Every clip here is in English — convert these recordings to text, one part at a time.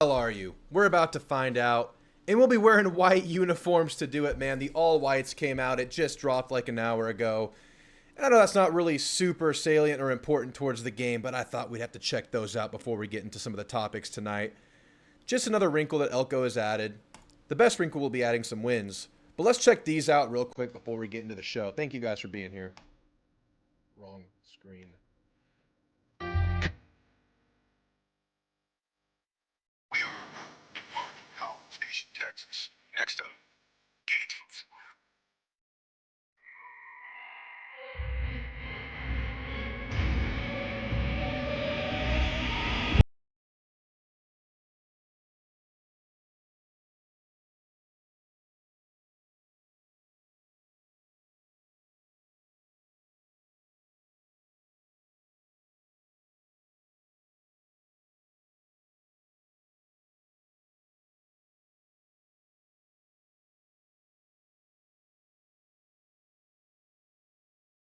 Hell are you? We're about to find out. And we'll be wearing white uniforms to do it, man. The all whites came out. It just dropped like an hour ago. And I know that's not really super salient or important towards the game, but I thought we'd have to check those out before we get into some of the topics tonight. Just another wrinkle that Elko has added. The best wrinkle will be adding some wins. But let's check these out real quick before we get into the show. Thank you guys for being here. Wrong screen. We are Howell Station, Texas. Next up, Gators.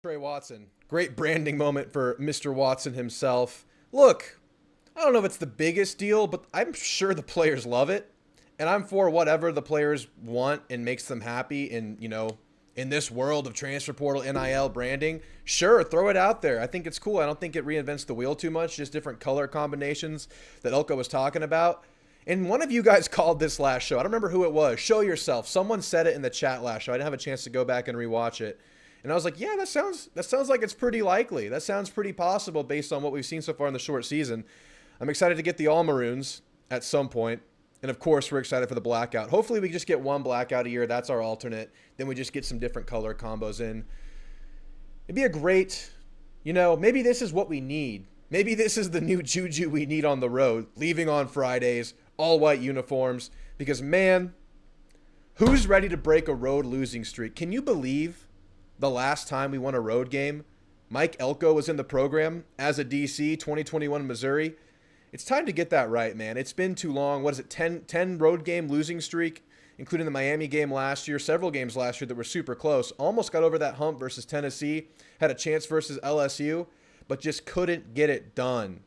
Trey Watson. Great branding moment for Mr. Watson himself. Look, I don't know if it's the biggest deal, but I'm sure the players love it. And I'm for whatever the players want and makes them happy in this world of transfer portal, NIL, branding. Sure, throw it out there. I think it's cool. I don't think it reinvents the wheel too much, just different color combinations that Elko was talking about. And one of you guys called this last show. I don't remember who it was. Show yourself. Someone said it in the chat last show. I didn't have a chance to go back and rewatch it. And I was like, yeah, that sounds like it's pretty likely. That sounds pretty possible based on what we've seen so far in the short season. I'm excited to get the All Maroons at some point. And of course, we're excited for the blackout. Hopefully we just get one blackout a year. That's our alternate. Then we just get some different color combos in. It'd be a great, maybe this is what we need. Maybe this is the new juju we need on the road. Leaving on Fridays, all white uniforms. Because man, who's ready to break a road losing streak? Can you believe the last time we won a road game, Mike Elko was in the program as a DC, 2021 Missouri? It's time to get that right, man. It's been too long. What is it, 10 road game losing streak, including the Miami game last year, several games last year that were super close. Almost got over that hump versus Tennessee, had a chance versus LSU, but just couldn't get it done.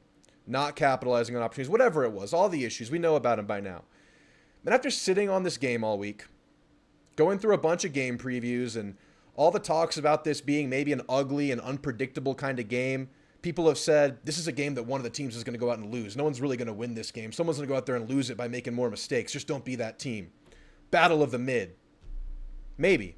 Not capitalizing on opportunities, whatever it was, all the issues. We know about them by now. And after sitting on this game all week, going through a bunch of game previews and all the talks about this being maybe an ugly and unpredictable kind of game, people have said this is a game that one of the teams is going to go out and lose. No one's really going to win this game. Someone's going to go out there and lose it by making more mistakes. Just don't be that team. Battle of the mid. Maybe.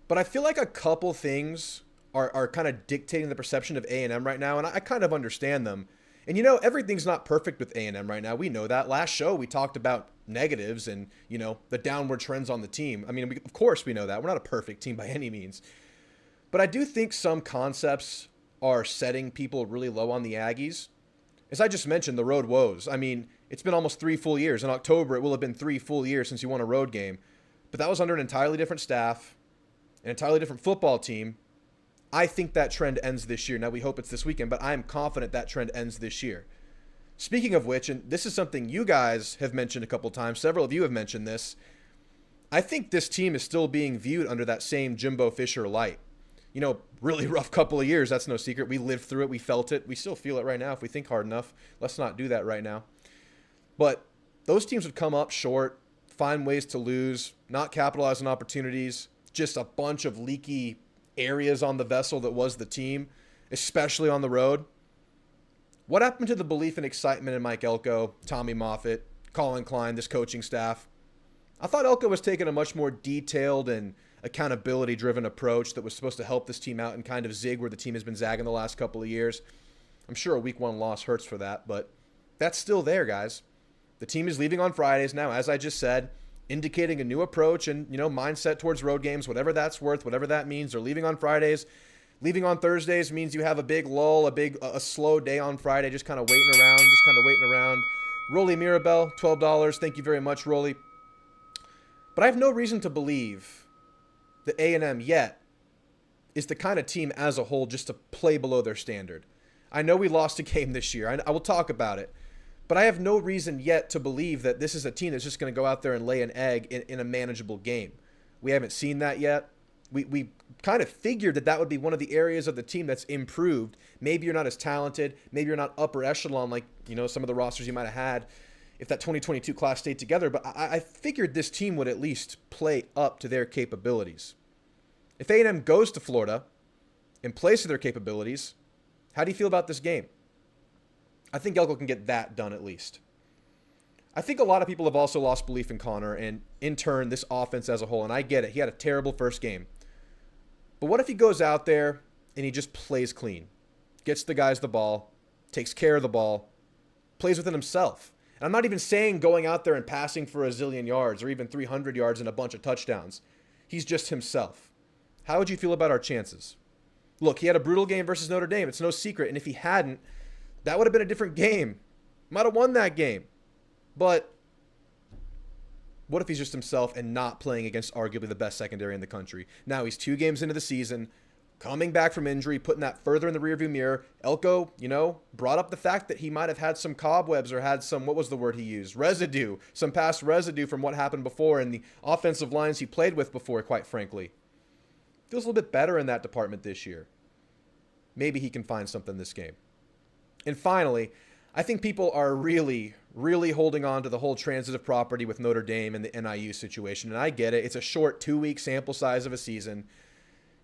But I feel like a couple things are kind of dictating the perception of A&M right now, and I kind of understand them. And everything's not perfect with A&M right now. We know that. Last show, we talked about negatives and, the downward trends on the team. I mean, of course we know that. We're not a perfect team by any means. But I do think some concepts are setting people really low on the Aggies. As I just mentioned, the road woes. I mean, it's been almost 3 full years. In October, it will have been 3 full years since you won a road game. But that was under an entirely different staff, an entirely different football team. I think that trend ends this year. Now, we hope it's this weekend, but I'm confident that trend ends this year. Speaking of which, and this is something you guys have mentioned a couple times, several of you have mentioned this, I think this team is still being viewed under that same Jimbo Fisher light. Really rough couple of years, that's no secret. We lived through it, we felt it, we still feel it right now if we think hard enough. Let's not do that right now. But those teams would come up short, find ways to lose, not capitalize on opportunities, just a bunch of leaky areas on the vessel that was the team, especially on the road. What happened to the belief and excitement in Mike Elko, Tommy Moffitt, Colin Klein, this coaching staff? I thought Elko was taking a much more detailed and accountability-driven approach that was supposed to help this team out and kind of zig where the team has been zagging the last couple of years. I'm sure a week 1 loss hurts for that, but that's still there, guys. The team is leaving on Fridays now, as I just said, indicating a new approach and, mindset towards road games, whatever that's worth, whatever that means. They're leaving on Fridays. Leaving on Thursdays means you have a big lull, a slow day on Friday, just kind of waiting around. Rolly Mirabel, $12. Thank you very much, Rolly. But I have no reason to believe that A&M yet is the kind of team as a whole just to play below their standard. I know we lost a game this year. I will talk about it. But I have no reason yet to believe that this is a team that's just going to go out there and lay an egg in a manageable game. We haven't seen that yet. We kind of figured that would be one of the areas of the team that's improved. Maybe you're not as talented. Maybe you're not upper echelon like, some of the rosters you might have had if that 2022 class stayed together, but I figured this team would at least play up to their capabilities. If A&M goes to Florida and plays to their capabilities, how do you feel about this game? I think Elko can get that done at least. I think a lot of people have also lost belief in Connor and, in turn, this offense as a whole. And I get it. He had a terrible first game. But what if he goes out there and he just plays clean, gets the guys the ball, takes care of the ball, plays within himself? And I'm not even saying going out there and passing for a zillion yards or even 300 yards and a bunch of touchdowns. He's just himself. How would you feel about our chances? Look, he had a brutal game versus Notre Dame. It's no secret. And if he hadn't, that would have been a different game. Might have won that game. But what if he's just himself and not playing against arguably the best secondary in the country? Now he's 2 games into the season, coming back from injury, putting that further in the rearview mirror. Elko, brought up the fact that he might have had some cobwebs or had some, what was the word he used? Residue. Some past residue from what happened before and the offensive lines he played with before, quite frankly. Feels a little bit better in that department this year. Maybe he can find something this game. And finally, I think people are really holding on to the whole transitive property with Notre Dame and the NIU situation. And I get it. It's a short 2-week sample size of a season.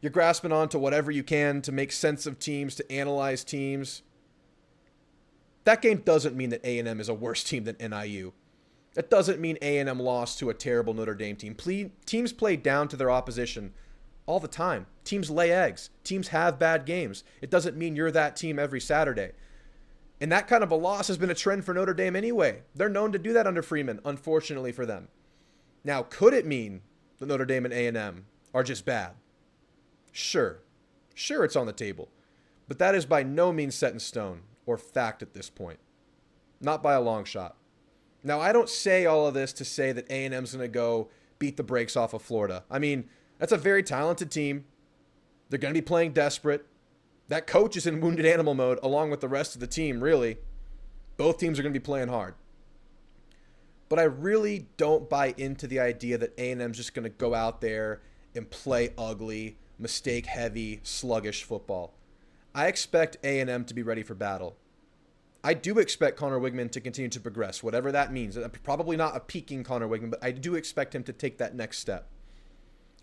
You're grasping on to whatever you can to make sense of teams, to analyze teams. That game doesn't mean that A&M is a worse team than NIU. That doesn't mean A&M lost to a terrible Notre Dame team. Teams play down to their opposition all the time. Teams lay eggs. Teams have bad games. It doesn't mean you're that team every Saturday. And that kind of a loss has been a trend for Notre Dame anyway. They're known to do that under Freeman, unfortunately for them. Now, could it mean that Notre Dame and A&M are just bad? Sure, it's on the table. But that is by no means set in stone or fact at this point. Not by a long shot. Now, I don't say all of this to say that A&M's going to go beat the brakes off of Florida. I mean, that's a very talented team. They're going to be playing desperate. That coach is in wounded animal mode along with the rest of the team, really. Both teams are going to be playing hard. But I really don't buy into the idea that A&M's just going to go out there and play ugly, mistake-heavy, sluggish football. I expect A&M to be ready for battle. I do expect Connor Weigman to continue to progress, whatever that means. Probably not a peaking Connor Weigman, but I do expect him to take that next step.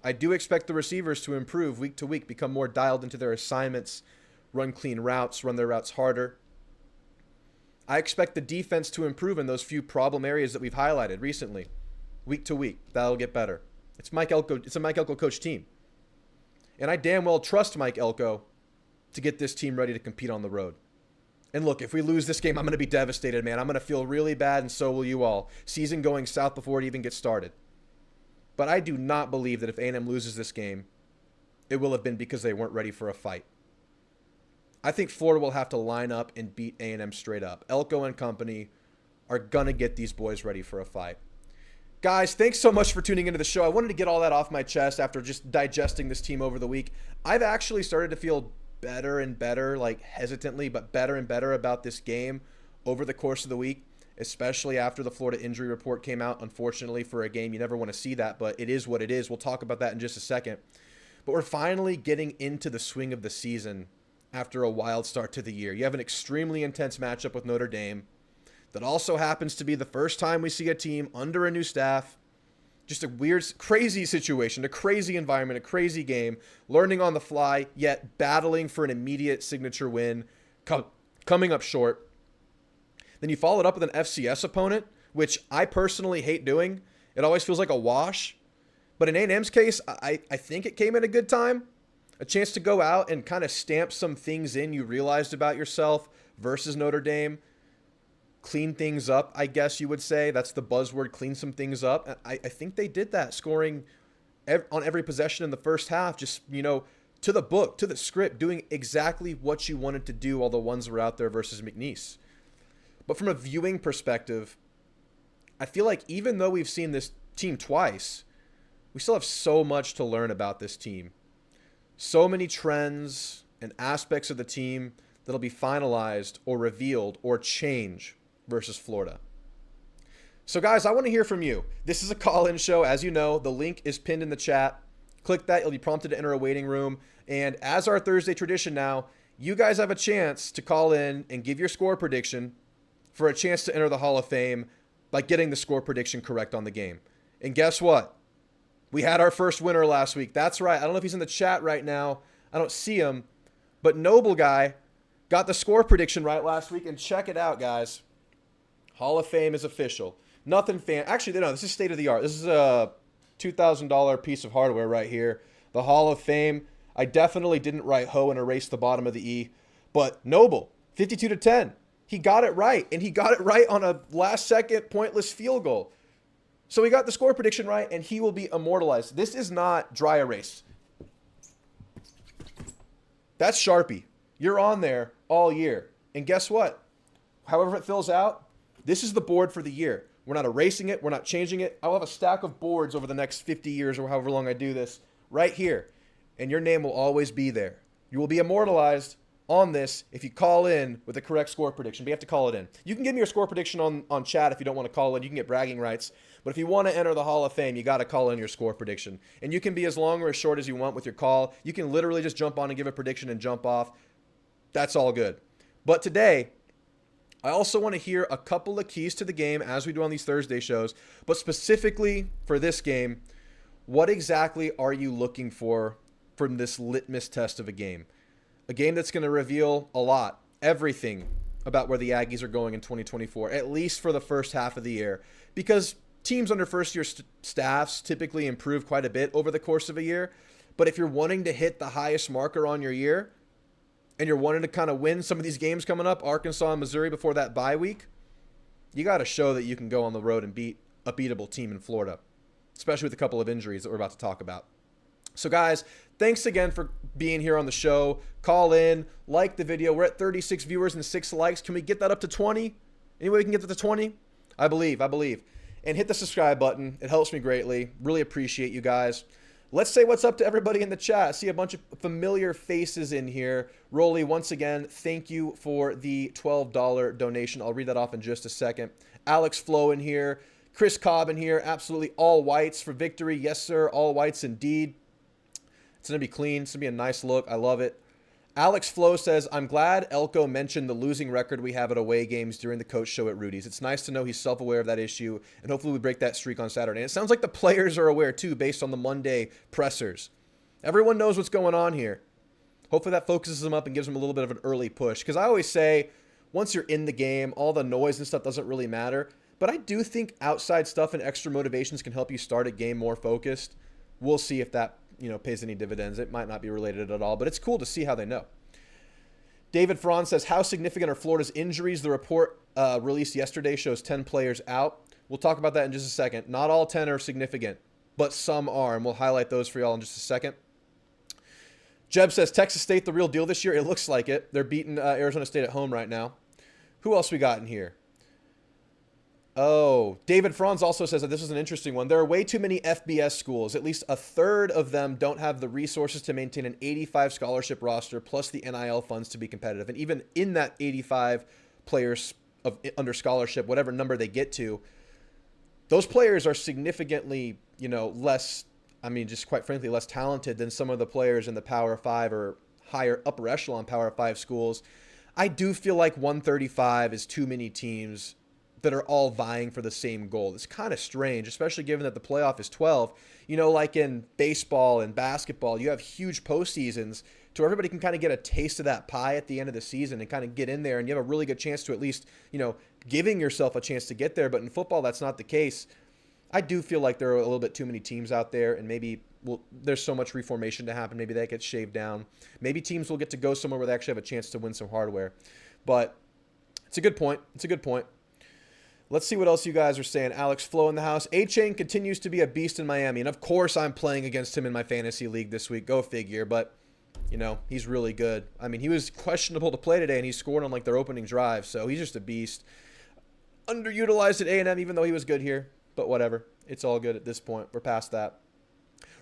I do expect the receivers to improve week to week, become more dialed into their assignments, run clean routes, run their routes harder. I expect the defense to improve in those few problem areas that we've highlighted recently. Week to week, that'll get better. It's a Mike Elko coach team. And I damn well trust Mike Elko to get this team ready to compete on the road. And look, if we lose this game, I'm going to be devastated, man. I'm going to feel really bad, and so will you all. Season going south before it even gets started. But I do not believe that if A&M loses this game, it will have been because they weren't ready for a fight. I think Florida will have to line up and beat A&M straight up. Elko and company are going to get these boys ready for a fight. Guys, thanks so much for tuning into the show. I wanted to get all that off my chest after just digesting this team over the week. I've actually started to feel better and better, like hesitantly, but better and better about this game over the course of the week, especially after the Florida injury report came out. Unfortunately, for a game, you never want to see that, but it is what it is. We'll talk about that in just a second. But we're finally getting into the swing of the season after a wild start to the year. You have an extremely intense matchup with Notre Dame that also happens to be the first time we see a team under a new staff. Just a weird, crazy situation, a crazy environment, a crazy game, learning on the fly, yet battling for an immediate signature win, coming up short. Then you follow it up with an FCS opponent, which I personally hate doing. It always feels like a wash. But in A&M's case, I think it came at a good time. A chance to go out and kind of stamp some things in you realized about yourself versus Notre Dame. Clean things up, I guess you would say. That's the buzzword, clean some things up. I think they did that, scoring on every possession in the first half, just, to the book, to the script, doing exactly what you wanted to do while the ones were out there versus McNeese. But from a viewing perspective, I feel like even though we've seen this team twice, we still have so much to learn about this team. So many trends and aspects of the team that'll be finalized or revealed or change versus Florida. So guys, I want to hear from you. This is a call-in show. As you know, the link is pinned in the chat. Click that. You'll be prompted to enter a waiting room. And as our Thursday tradition now, you guys have a chance to call in and give your score prediction for a chance to enter the Hall of Fame like getting the score prediction correct on the game. And guess what? We had our first winner last week. That's right. I don't know if he's in the chat right now. I don't see him. But Noble Guy got the score prediction right last week. And check it out, guys. Hall of Fame is official. Nothing fan. Actually, no, this is state of the art. This is a $2,000 piece of hardware right here. The Hall of Fame. I definitely didn't write ho and erase the bottom of the E. But Noble, 52-10. He got it right. And he got it right on a last-second pointless field goal. So he got the score prediction right, and he will be immortalized. This is not dry erase. That's Sharpie. You're on there all year. And guess what? However it fills out, this is the board for the year. We're not erasing it. We're not changing it. I'll have a stack of boards over the next 50 years or however long I do this right here. And your name will always be there. You will be immortalized on this if you call in with the correct score prediction. But you have to call it in. You can give me your score prediction on chat if you don't want to call in. You can get bragging rights. But if you want to enter the Hall of Fame, you got to call in your score prediction. And you can be as long or as short as you want with your call. You can literally just jump on and give a prediction and jump off. That's all good. But today, I also want to hear a couple of keys to the game as we do on these Thursday shows. But specifically for this game, what exactly are you looking for from this litmus test of a game? A game that's going to reveal a lot, everything about where the Aggies are going in 2024, at least for the first half of the year. Because teams under first-year staffs typically improve quite a bit over the course of a year. But if you're wanting to hit the highest marker on your year, and you're wanting to kind of win some of these games coming up, Arkansas and Missouri before that bye week, you got to show that you can go on the road and beat a beatable team in Florida, especially with a couple of injuries that we're about to talk about. So guys, thanks again for being here on the show. Call in, like the video. We're at 36 viewers and 6 likes. Can we get that up to 20? Any way we can get that to 20? I believe. And hit the subscribe button. It helps me greatly. Really appreciate you guys. Let's say what's up to everybody in the chat. I see a bunch of familiar faces in here. Rolly, once again, thank you for the $12 donation. I'll read that off in just a second. Alex Flo in here. Chris Cobb in here. Absolutely all whites for victory. Yes, sir. All whites indeed. It's going to be clean. It's going to be a nice look. I love it. Alex Flo says, I'm glad Elko mentioned the losing record we have at away games during the coach show at Rudy's. It's nice to know he's self-aware of that issue, and hopefully we break that streak on Saturday. And it sounds like the players are aware, too, based on the Monday pressers. Everyone knows what's going on here. Hopefully that focuses them up and gives them a little bit of an early push. Because I always say, once you're in the game, all the noise and stuff doesn't really matter. But I do think outside stuff and extra motivations can help you start a game more focused. We'll see if that pays any dividends. It might not be related at all, but it's cool to see how they know. David Franz says, how significant are Florida's injuries? The report released yesterday shows 10 players out. We'll talk about that in just a second. Not all 10 are significant, but some are, and we'll highlight those for y'all in just a second. Jeb says, Texas State the real deal this year? It looks like it. They're beating Arizona State at home right now. Who else we got in here? Oh, David Franz also says that this is an interesting one. There are way too many FBS schools. At least a third of them don't have the resources to maintain an 85 scholarship roster plus the NIL funds to be competitive. And even in that 85 players under scholarship, whatever number they get to, those players are significantly, less, just quite frankly, less talented than some of the players in the Power 5 or higher upper echelon Power 5 schools. I do feel like 135 is too many teams that are all vying for the same goal. It's kind of strange, especially given that the playoff is 12. Like in baseball and basketball, you have huge postseasons to where everybody can kind of get a taste of that pie at the end of the season and kind of get in there, and you have a really good chance to at least, giving yourself a chance to get there. But in football, that's not the case. I do feel like there are a little bit too many teams out there, and maybe there's so much reformation to happen. Maybe that gets shaved down. Maybe teams will get to go somewhere where they actually have a chance to win some hardware. But it's a good point. Let's see what else you guys are saying. Alex Flo in the house. A-Chain continues to be a beast in Miami. And, of course, I'm playing against him in my fantasy league this week. Go figure. But, he's really good. He was questionable to play today, and he scored on, their opening drive. So he's just a beast. Underutilized at A&M, even though he was good here. But whatever. It's all good at this point. We're past that.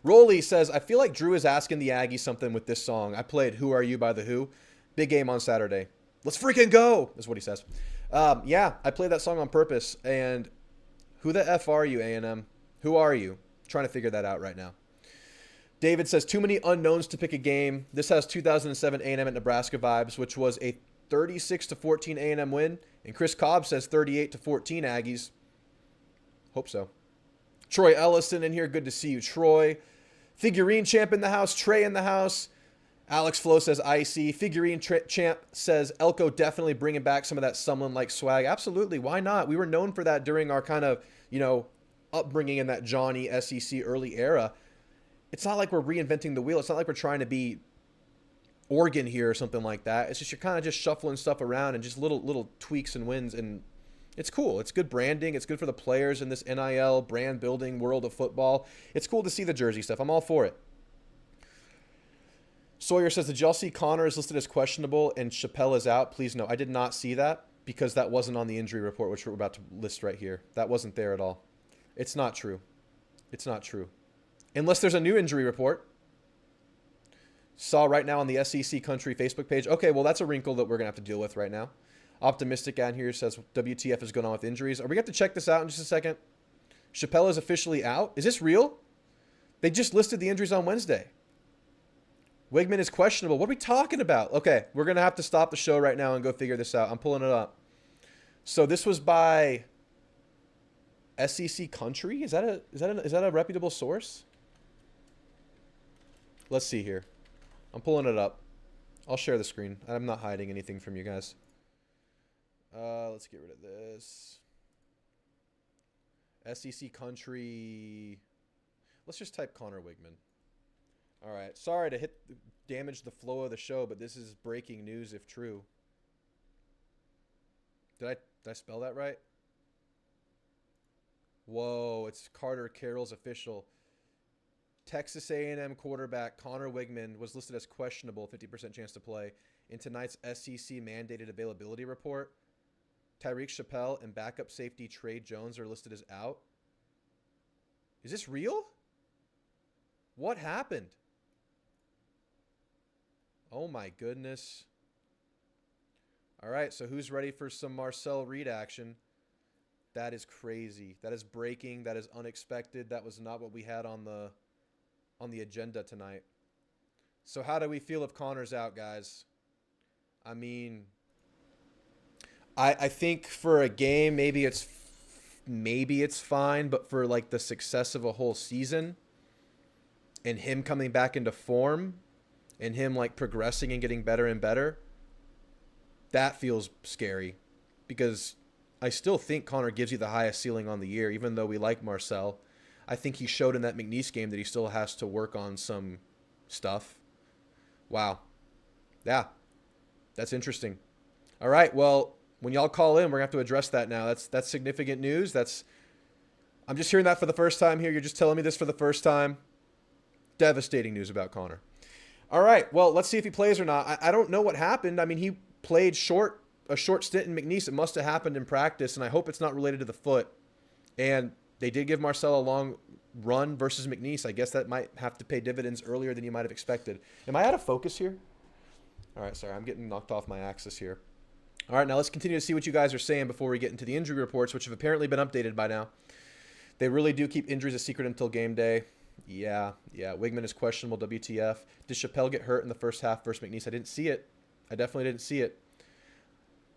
Rolly says, I feel like Drew is asking the Aggies something with this song. I played Who Are You by The Who. Big game on Saturday. Let's freaking go, is what he says. Yeah, I played that song on purpose. And who the F are you, A&M? Who are you? Trying to figure that out right now. David says, too many unknowns to pick a game. This has 2007 A&M at Nebraska vibes, which was a 36-14 A&M win. And Chris Cobb says 38-14 Aggies. Hope so. Troy Ellison in here. Good to see you, Troy. Figurine Champ in the house. Trey in the house. Alex Flo says icy. Figurine Champ says Elko definitely bringing back some of that someone-like swag. Absolutely. Why not? We were known for that during our kind of, upbringing in that Johnny SEC early era. It's not like we're reinventing the wheel. It's not like we're trying to be Oregon here or something like that. It's just you're kind of just shuffling stuff around and just little tweaks and wins, and it's cool. It's good branding. It's good for the players in this NIL brand building world of football. It's cool to see the jersey stuff. I'm all for it. Sawyer says, did y'all see Connor is listed as questionable and Chappelle is out? Please no. I did not see that because that wasn't on the injury report, which we're about to list right here. That wasn't there at all. It's not true. It's not true. Unless there's a new injury report. Saw right now on the SEC Country Facebook page. Okay, well, that's a wrinkle that we're going to have to deal with right now. Optimistic down here says WTF is going on with injuries. Are we going to have to check this out in just a second? Chappelle is officially out. Is this real? They just listed the injuries on Wednesday. Weigman is questionable. What are we talking about? Okay, we're going to have to stop the show right now and go figure this out. I'm pulling it up. So this was by SEC Country? Is that a reputable source? Let's see here. I'm pulling it up. I'll share the screen. I'm not hiding anything from you guys. Let's get rid of this. SEC Country. Let's just type Connor Weigman. All right. Sorry to damage the flow of the show, but this is breaking news if true. Did I spell that right? Whoa, it's Carter Carroll's official. Texas A&M quarterback Connor Weigman was listed as questionable, 50% chance to play, in tonight's SEC mandated availability report. Tyreek Chappelle and backup safety Trey Jones are listed as out. Is this real? What happened? Oh my goodness. All right, so who's ready for some Marcel Reed action? That is crazy. That is breaking. That is unexpected. That was not what we had on the agenda tonight. So how do we feel if Connor's out, guys? I mean, I think for a game, maybe it's fine, but for like the success of a whole season and him coming back into form and him like progressing and getting better and better, that feels scary because I still think Connor gives you the highest ceiling on the year, even though we like Marcel. I think he showed in that McNeese game that he still has to work on some stuff. Wow. Yeah. That's interesting. All right. Well, when y'all call in, we're going to have to address that now. That's significant news. I'm just hearing that for the first time here. You're just telling me this for the first time. Devastating news about Connor. All right. Well, let's see if he plays or not. I don't know what happened. I mean, he played a short stint in McNeese. It must have happened in practice, and I hope it's not related to the foot. And they did give Marcel a long run versus McNeese. I guess that might have to pay dividends earlier than you might have expected. Am I out of focus here? All right, sorry. I'm getting knocked off my axis here. All right, now let's continue to see what you guys are saying before we get into the injury reports, which have apparently been updated by now. They really do keep injuries a secret until game day. Yeah. Weigman is questionable, WTF. Did Chappelle get hurt in the first half versus McNeese? I didn't see it. I definitely didn't see it.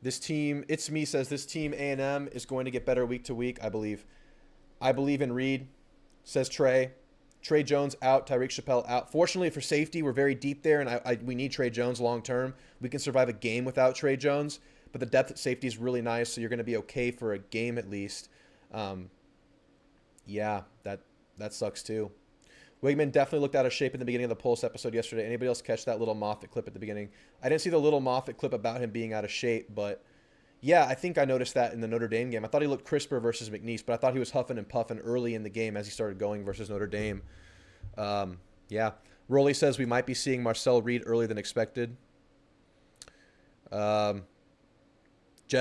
This team, It's Me says this team, A&M, is going to get better week to week, I believe. I believe in Reed, says Trey. Trey Jones out, Tyreek Chappelle out. Fortunately for safety, we're very deep there, and we need Trey Jones long term. We can survive a game without Trey Jones, but the depth at safety is really nice, so you're going to be okay for a game at least. Yeah, that sucks too. Weigman definitely looked out of shape in the beginning of the Pulse episode yesterday. Anybody else catch that little Moffitt clip at the beginning? I didn't see the little Moffitt clip about him being out of shape, but yeah, I think I noticed that in the Notre Dame game. I thought he looked crisper versus McNeese, but I thought he was huffing and puffing early in the game as he started going versus Notre Dame. Yeah. Rolly says we might be seeing Marcel Reed earlier than expected. Jeb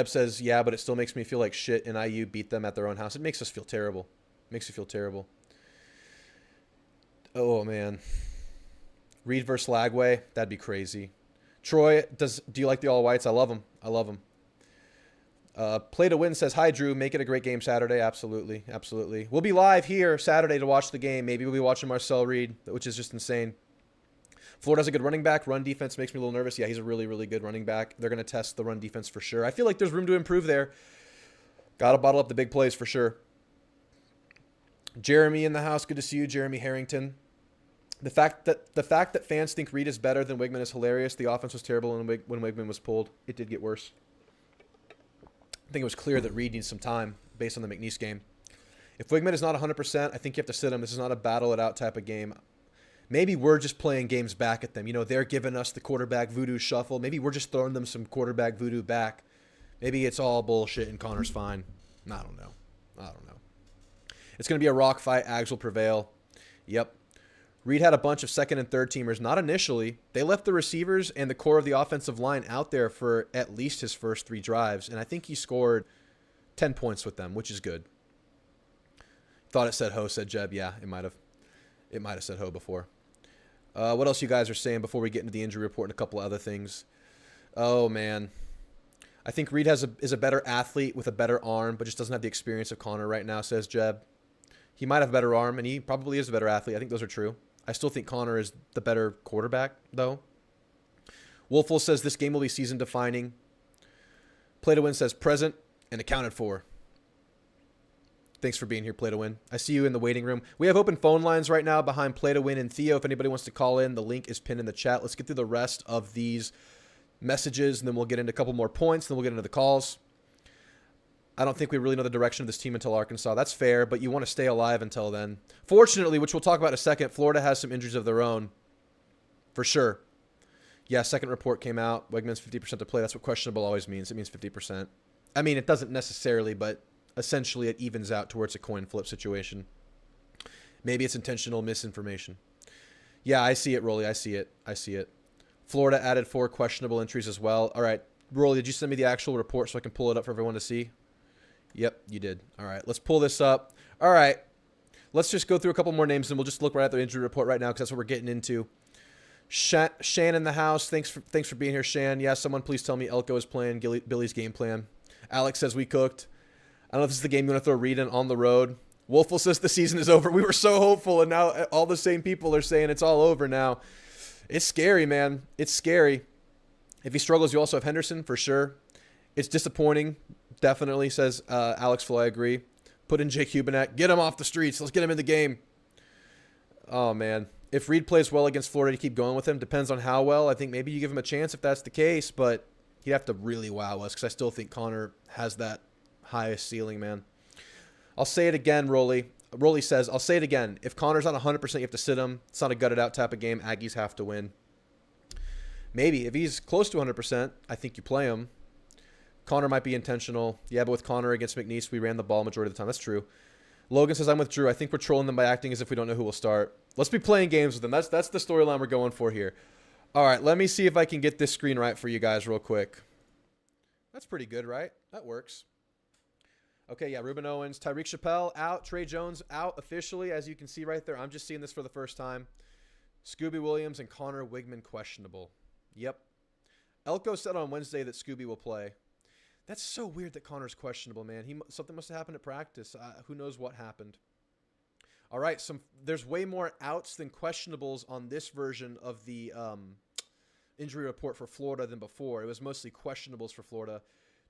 says, yeah, but it still makes me feel like shit and IU beat them at their own house. It makes us feel terrible. Makes you feel terrible. Oh, man. Reed versus Lagway. That'd be crazy. Troy, do you like the all-whites? I love them. I love them. Play to Win says, hi, Drew. Make it a great game Saturday. Absolutely. Absolutely. We'll be live here Saturday to watch the game. Maybe we'll be watching Marcel Reed, which is just insane. Florida's a good running back. Run defense makes me a little nervous. Yeah, he's a really, really good running back. They're going to test the run defense for sure. I feel like there's room to improve there. Got to bottle up the big plays for sure. Jeremy in the house. Good to see you, Jeremy Harrington. The fact that fans think Reed is better than Weigman is hilarious. The offense was terrible when Weigman was pulled. It did get worse. I think it was clear that Reed needs some time based on the McNeese game. If Weigman is not 100%, I think you have to sit him. This is not a battle it out type of game. Maybe we're just playing games back at them. You know, they're giving us the quarterback voodoo shuffle. Maybe we're just throwing them some quarterback voodoo back. Maybe it's all bullshit and Connor's fine. I don't know. It's going to be a rock fight. Ags will prevail. Yep. Reed had a bunch of second and third teamers. Not initially. They left the receivers and the core of the offensive line out there for at least his first 3 drives. And I think he scored 10 points with them, which is good. Thought it said ho, said Jeb. Yeah, it might have. It might have said ho before. What else you guys are saying before we get into the injury report and a couple of other things? Oh, man. I think Reed is a better athlete with a better arm, but just doesn't have the experience of Connor right now, says Jeb. He might have a better arm, and he probably is a better athlete. I think those are true. I still think Connor is the better quarterback, though. Wolfel says this game will be season-defining. Play to Win says present and accounted for. Thanks for being here, Play to Win. I see you in the waiting room. We have open phone lines right now behind Play to Win and Theo. If anybody wants to call in, the link is pinned in the chat. Let's get through the rest of these messages, and then we'll get into a couple more points, then we'll get into the calls. I don't think we really know the direction of this team until Arkansas. That's fair, but you want to stay alive until then. Fortunately, which we'll talk about in a second, Florida has some injuries of their own. For sure. Yeah, second report came out. Weigman's 50% to play. That's what questionable always means. It means 50%. I mean, it doesn't necessarily, but essentially it evens out towards a coin flip situation. Maybe it's intentional misinformation. Yeah, I see it, Rolly. I see it. Florida added 4 questionable entries as well. All right. Rolly, did you send me the actual report so I can pull it up for everyone to see? Yep, you did. All right, let's pull this up. All right, let's just go through a couple more names, and we'll just look right at the injury report right now because that's what we're getting into. Shan in the house. Thanks for being here, Shan. Yeah, someone please tell me Elko is playing Billy's game plan. Alex says we cooked. I don't know if this is the game you want to throw Reed in on the road. Wolfel says the season is over. We were so hopeful, and now all the same people are saying it's all over now. It's scary, man. It's scary. If he struggles, you also have Henderson for sure. It's disappointing. Definitely, says Alex Flo. I agree. Put in Jake Hubenak. Get him off the streets. Let's get him in the game. Oh, man. If Reed plays well against Florida, you keep going with him. Depends on how well. I think maybe you give him a chance if that's the case, but he'd have to really wow us because I still think Connor has that highest ceiling, man. I'll say it again, Rolly. Rolly says, I'll say it again. If Connor's not 100%, you have to sit him. It's not a gutted out type of game. Aggies have to win. Maybe. If he's close to 100%, I think you play him. Connor might be intentional. Yeah, but with Connor against McNeese, we ran the ball majority of the time. That's true. Logan says, I'm with Drew. I think we're trolling them by acting as if we don't know who will start. Let's be playing games with them. That's the storyline we're going for here. All right, let me see if I can get this screen right for you guys real quick. That's pretty good, right? That works. Okay, yeah, Ruben Owens, Tyreek Chappelle out, Trey Jones out officially, as you can see right there. I'm just seeing this for the first time. Scooby Williams and Connor Weigman questionable. Yep. Elko said on Wednesday that Scooby will play. That's so weird that Connor's questionable, man. Something must have happened at practice. Who knows what happened. All right, there's way more outs than questionables on this version of the injury report for Florida than before. It was mostly questionables for Florida.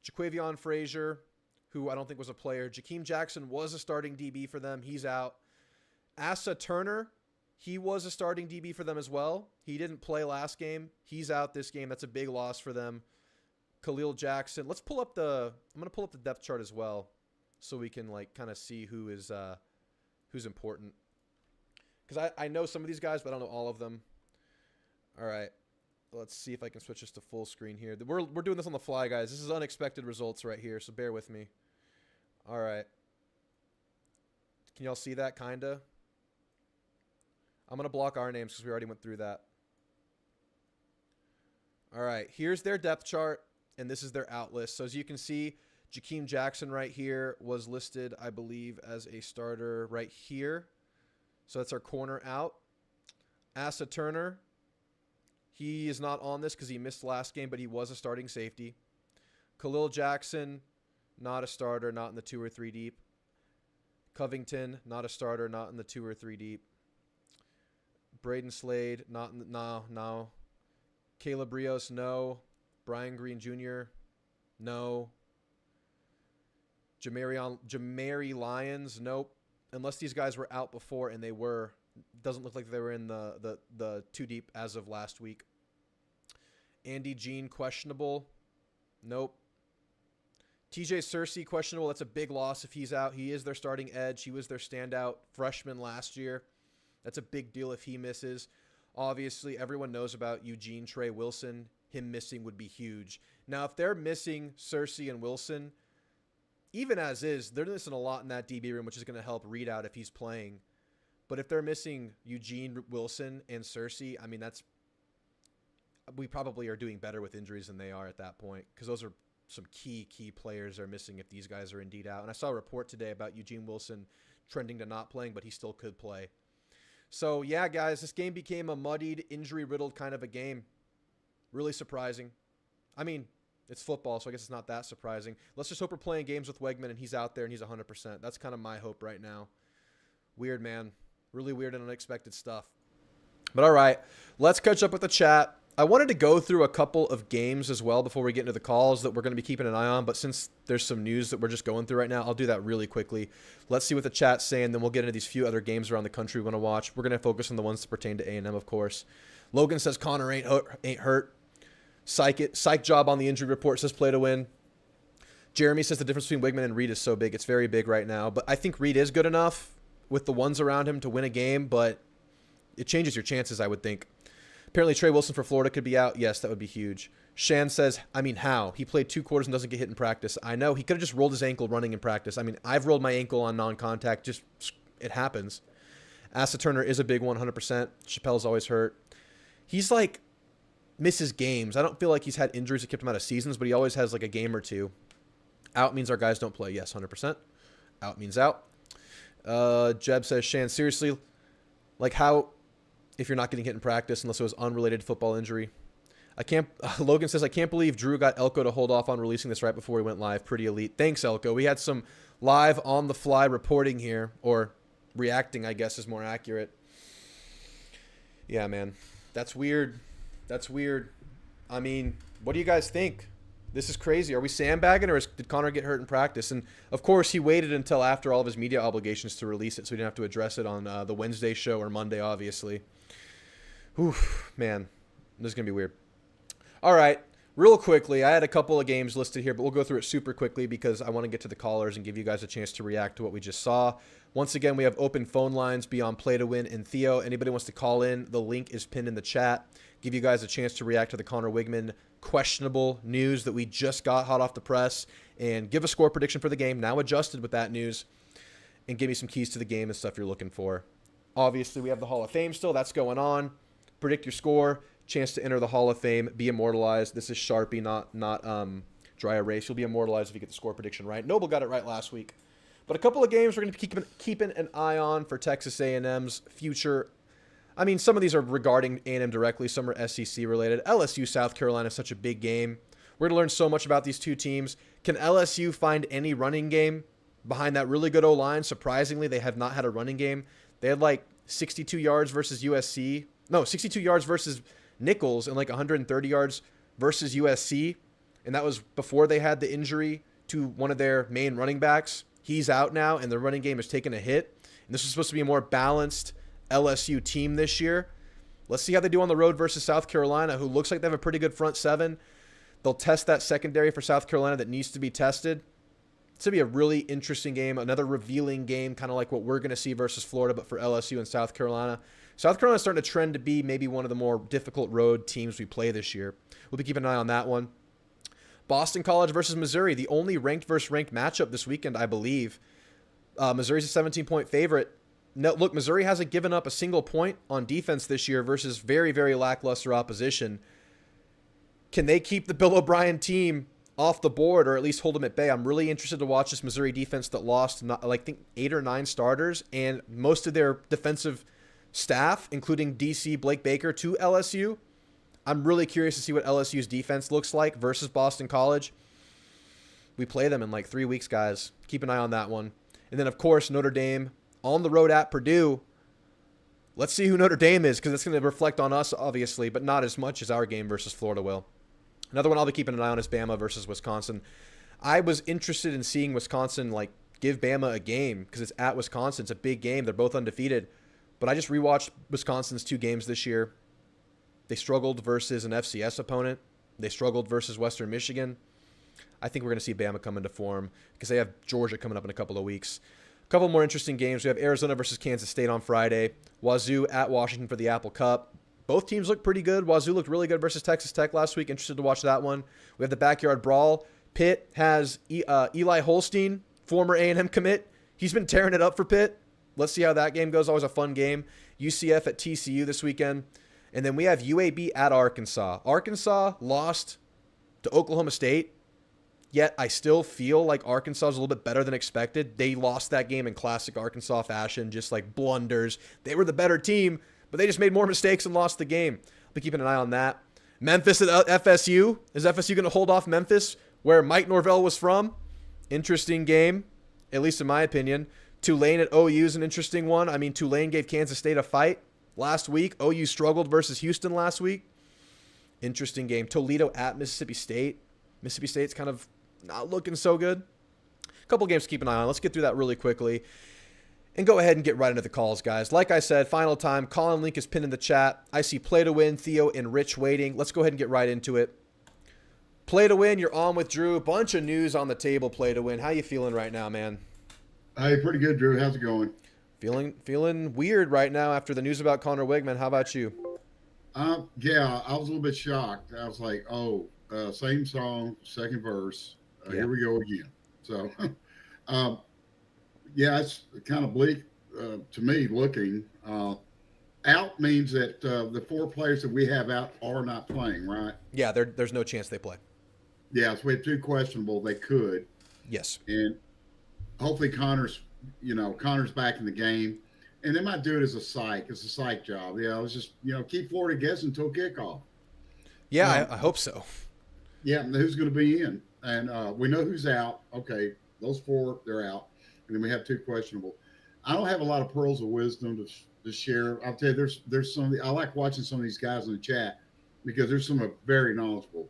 Jaquavion Frazier, who I don't think was a player. Jakeem Jackson was a starting DB for them. He's out. Asa Turner, he was a starting DB for them as well. He didn't play last game. He's out this game. That's a big loss for them. Khalil Jackson. Let's pull up I'm going to pull up the depth chart as well so we can like kind of see who's important. Because I know some of these guys, but I don't know all of them. All right. Let's see if I can switch this to full screen here. We're doing this on the fly, guys. This is unexpected results right here, so bear with me. All right. Can y'all see that, kind of? I'm going to block our names because we already went through that. All right. Here's their depth chart, and this is their out list. So as you can see, Jakeem Jackson right here was listed, I believe, as a starter right here. So that's our corner out. Asa Turner. He is not on this because he missed last game, but he was a starting safety. Khalil Jackson, not a starter, not in the 2 or 3 deep. Covington, not a starter, not in the 2 or 3 deep. Braden Slade, not in the, no. Caleb Rios, no. Brian Green Jr., no. Jamari Lyons, nope. unless these guys were out before, and they were, doesn't look like they were in the too deep as of last week. Andy Jean, questionable. Nope. TJ Searcy, questionable. That's a big loss if he's out. He is their starting edge. He was their standout freshman last year. That's a big deal if he misses. Obviously, everyone knows about Eugene Trey Wilson. Him missing would be huge. Now, if they're missing Searcy and Wilson, even as is, they're missing a lot in that DB room, which is going to help Reed out if he's playing. But if they're missing Eugene Wilson and Searcy, I mean, we probably are doing better with injuries than they are at that point, because those are some key players are missing if these guys are indeed out. And I saw a report today about Eugene Wilson trending to not playing, but he still could play. So, yeah, guys, this game became a muddied, injury-riddled kind of a game. Really surprising. I mean, it's football, so I guess it's not that surprising. Let's just hope we're playing games with Weigman and he's out there and he's 100%. That's kind of my hope right now. Weird, man. Really weird and unexpected stuff. But all right, let's catch up with the chat. I wanted to go through a couple of games as well before we get into the calls that we're going to be keeping an eye on. But since there's some news that we're just going through right now, I'll do that really quickly. Let's see what the chat's saying. Then we'll get into these few other games around the country we want to watch. We're going to focus on the ones that pertain to A&M, of course. Logan says Connor ain't hurt. Psych job on the injury report, says play to win. Jeremy says the difference between Weigman and Reed is so big. It's very big right now. But I think Reed is good enough with the ones around him to win a game. But it changes your chances, I would think. Apparently, Trey Wilson for Florida could be out. Yes, that would be huge. Shan says, I mean, how? He played 2 quarters and doesn't get hit in practice. I know. He could have just rolled his ankle running in practice. I mean, I've rolled my ankle on non-contact. Just, it happens. Asa Turner is a big 100%. Chappelle's always hurt. He's like, misses games. I don't feel like he's had injuries that kept him out of seasons, but he always has like a game or two. Out means our guys don't play. Yes, 100%. Out means out. Jeb says, Shan, seriously, like how... if you're not getting hit in practice unless it was unrelated football injury. Logan says, I can't believe Drew got Elko to hold off on releasing this right before we went live. Pretty elite. Thanks, Elko. We had some live on-the-fly reporting here, or reacting, I guess, is more accurate. Yeah, man. That's weird. That's weird. I mean, what do you guys think? This is crazy. Are we sandbagging, or did Connor get hurt in practice? And, of course, he waited until after all of his media obligations to release it, so he didn't have to address it on the Wednesday show or Monday, obviously. Whew, man, this is going to be weird. All right, real quickly, I had a couple of games listed here, but we'll go through it super quickly because I want to get to the callers and give you guys a chance to react to what we just saw. Once again, we have open phone lines beyond Play to Win and Theo. Anybody wants to call in, the link is pinned in the chat. Give you guys a chance to react to the Connor Weigman questionable news that we just got hot off the press and give a score prediction for the game, now adjusted with that news, and give me some keys to the game and stuff you're looking for. Obviously, we have the Hall of Fame still. That's going on. Predict your score, chance to enter the Hall of Fame, be immortalized. This is Sharpie, not dry erase. You'll be immortalized if you get the score prediction right. Noble got it right last week. But a couple of games we're going to be keeping an eye on for Texas A&M's future. I mean, some of these are regarding A&M directly. Some are SEC related. LSU, South Carolina is such a big game. We're going to learn so much about these two teams. Can LSU find any running game behind that really good O-line? Surprisingly, they have not had a running game. They had like 62 yards versus USC. No, 62 yards versus Nichols and like 130 yards versus USC. And that was before they had the injury to one of their main running backs. He's out now, and the running game has taken a hit. And this is supposed to be a more balanced LSU team this year. Let's see how they do on the road versus South Carolina, who looks like they have a pretty good front seven. They'll test that secondary for South Carolina that needs to be tested. It's going to be a really interesting game, another revealing game, kind of like what we're going to see versus Florida, but for LSU and South Carolina. South Carolina is starting to trend to be maybe one of the more difficult road teams we play this year. We'll be keeping an eye on that one. Boston College versus Missouri, the only ranked versus ranked matchup this weekend, I believe. Missouri's a 17-point favorite. No, look, Missouri hasn't given up a single point on defense this year versus very, very lackluster opposition. Can they keep the Bill O'Brien team off the board, or at least hold them at bay? I'm really interested to watch this Missouri defense that lost, I think, 8 or 9 starters, and most of their defensive staff, including DC Blake Baker, to LSU. I'm really curious to see what LSU's defense looks like versus Boston College. We play them in like 3 weeks, guys. Keep an eye on that one. And then, of course, Notre Dame on the road at Purdue. Let's see who Notre Dame is, because it's going to reflect on us, obviously, but not as much as our game versus Florida will. Another one I'll be keeping an eye on is Bama versus Wisconsin. I was interested in seeing Wisconsin like give Bama a game because it's at Wisconsin. It's a big game. They're both undefeated. But I just rewatched Wisconsin's 2 games this year. They struggled versus an FCS opponent. They struggled versus Western Michigan. I think we're going to see Bama come into form because they have Georgia coming up in a couple of weeks. A couple more interesting games. We have Arizona versus Kansas State on Friday. Wazoo at Washington for the Apple Cup. Both teams look pretty good. Wazoo looked really good versus Texas Tech last week. Interested to watch that one. We have the backyard brawl. Pitt has Eli Holstein, former A&M commit. He's been tearing it up for Pitt. Let's see how that game goes. Always a fun game. UCF at TCU this weekend. And then we have UAB at Arkansas. Arkansas lost to Oklahoma State, yet I still feel like Arkansas is a little bit better than expected. They lost that game in classic Arkansas fashion, just like blunders. They were the better team, but they just made more mistakes and lost the game. I'll be keeping an eye on that. Memphis at FSU. Is FSU going to hold off Memphis, where Mike Norvell was from? Interesting game, at least in my opinion. Tulane at OU is an interesting one. I mean, Tulane gave Kansas State a fight last week. OU struggled versus Houston last week. Interesting game. Toledo at Mississippi State. Mississippi State's kind of not looking so good. A couple games to keep an eye on. Let's get through that really quickly and go ahead and get right into the calls, guys. Like I said, final time. Call-in link is pinned in the chat. I see Play to Win, Theo, and Rich waiting. Let's go ahead and get right into it. Play to Win, you're on with Drew. Bunch of news on the table, Play to Win. How you feeling right now, man? Hey, pretty good, Drew. How's it going? Feeling weird right now after the news about Connor Weigman. How about you? Yeah, I was a little bit shocked. I was like, same song, second verse. Here we go again. So, yeah, it's kind of bleak to me looking. Out means that the 4 players that we have out are not playing, right? Yeah, there's no chance they play. Yeah, so we have 2 questionable. They could. Yes. And hopefully Connor's back in the game. And they might do it as a psych. It's a psych job. Yeah, it's just, keep Florida guessing until kickoff. Yeah, I hope so. Yeah, and who's going to be in? And we know who's out. Okay, those 4, they're out. And then we have 2 questionable. I don't have a lot of pearls of wisdom to share. I'll tell you, there's some. I like watching some of these guys in the chat because there's some very knowledgeable,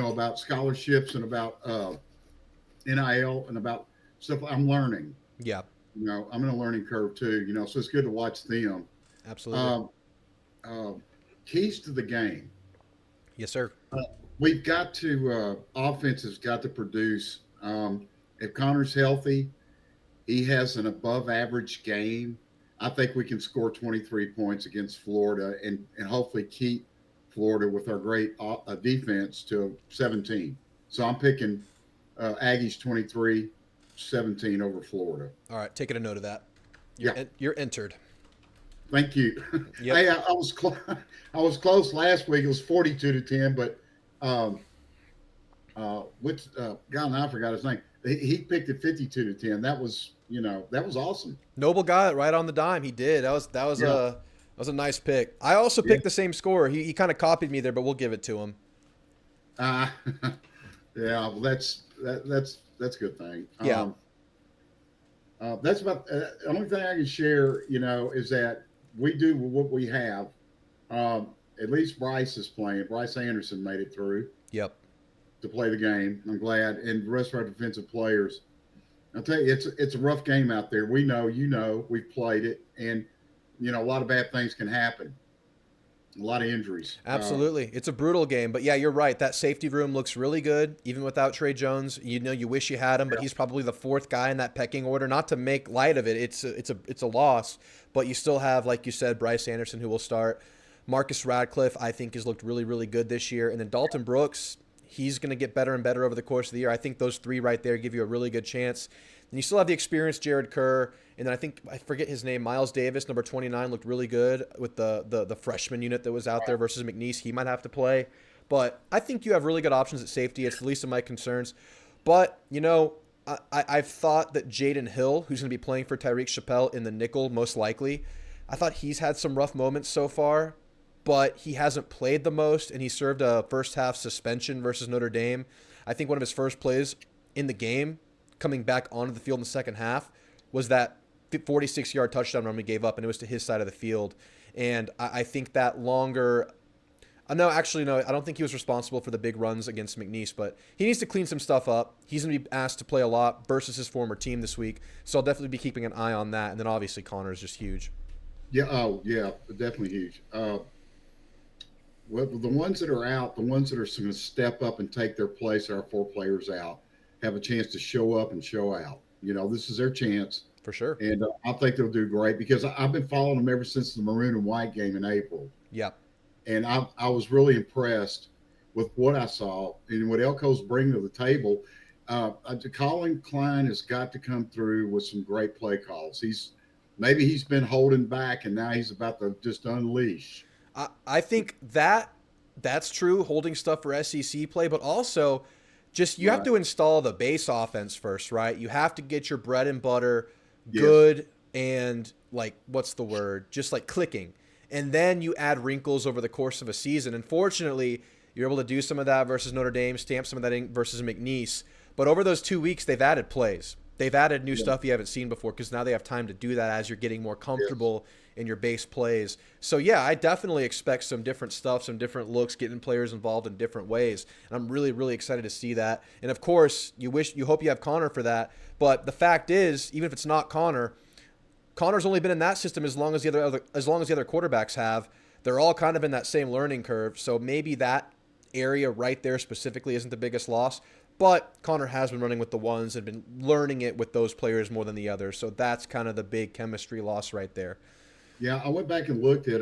about scholarships and about NIL and about stuff I'm learning. Yeah. I'm in a learning curve too, so it's good to watch them. Absolutely. Keys to the game. Yes, sir. We've got to, offense has got to produce. If Connor's healthy, he has an above average game. I think we can score 23 points against Florida and hopefully keep Florida with our great defense to 17. So I'm picking Aggies 23-17 over Florida. All right, taking a note of that. You're entered. Thank you. Yep. Hey, I was close last week. It was 42-10, but I forgot his name. He picked it 52-10. That was awesome. Noble got it right on the dime. He did. That was a nice pick. I also picked the same score. He kind of copied me there, but we'll give it to him. Yeah, well, that's a good thing. Yeah. That's about the only thing I can share. Is that we do what we have. At least Bryce is playing. Bryce Anderson made it through. Yep. To play the game. I'm glad. And the rest of our defensive players. I'll tell you, it's a rough game out there. We know, we've played it, and a lot of bad things can happen. A lot of injuries. Absolutely. It's a brutal game, but yeah, you're right. That safety room looks really good, even without Trey Jones. You wish you had him, but he's probably the 4th guy in that pecking order. Not to make light of it. It's a loss, but you still have, like you said, Bryce Anderson, who will start. Marcus Radcliffe, I think, has looked really, really good this year. And then Dalton Brooks, he's going to get better and better over the course of the year. I think those 3 right there give you a really good chance. And you still have the experienced Jared Kerr. And then I forget his name, Miles Davis, number 29, looked really good with the freshman unit that was out there versus McNeese. He might have to play. But I think you have really good options at safety. It's the least of my concerns. But, I've thought that Jaden Hill, who's going to be playing for Tyreek Chappelle in the nickel most likely, I thought he's had some rough moments so far. But he hasn't played the most, and he served a first-half suspension versus Notre Dame. I think one of his first plays in the game, coming back onto the field in the second half, was that 46-yard touchdown run we gave up, and it was to his side of the field. And I think that longer No, actually, no. I don't think he was responsible for the big runs against McNeese, but he needs to clean some stuff up. He's going to be asked to play a lot versus his former team this week, so I'll definitely be keeping an eye on that. And then obviously Connor is just huge. Yeah. Oh, yeah. Definitely huge. Well, the ones that are out, the ones that are going to step up and take their place, our 4 players out, have a chance to show up and show out. This is their chance. For sure. And I think they'll do great because I've been following them ever since the maroon and white game in April. Yeah. And I was really impressed with what I saw and what Elko's bringing to the table. Colin Klein has got to come through with some great play calls. Maybe he's been holding back, and now he's about to just unleash. I think that's true, holding stuff for SEC play, but also just you have to install the base offense first, right? You have to get your bread and butter good and, like, what's the word? Just, like, clicking. And then you add wrinkles over the course of a season. And fortunately, you're able to do some of that versus Notre Dame, stamp some of that in versus McNeese. But over those 2 weeks, they've added plays. They've added new stuff you haven't seen before because now they have time to do that as you're getting more comfortable in your base plays. So, yeah, I definitely expect some different stuff, some different looks, getting players involved in different ways. And I'm really, really excited to see that. And, of course, you hope you have Connor for that. But the fact is, even if it's not Connor's only been in that system as long as the other quarterbacks have. They're all kind of in that same learning curve. So maybe that area right there specifically isn't the biggest loss. But Connor has been running with the ones and been learning it with those players more than the others. So that's kind of the big chemistry loss right there. Yeah, I went back and looked at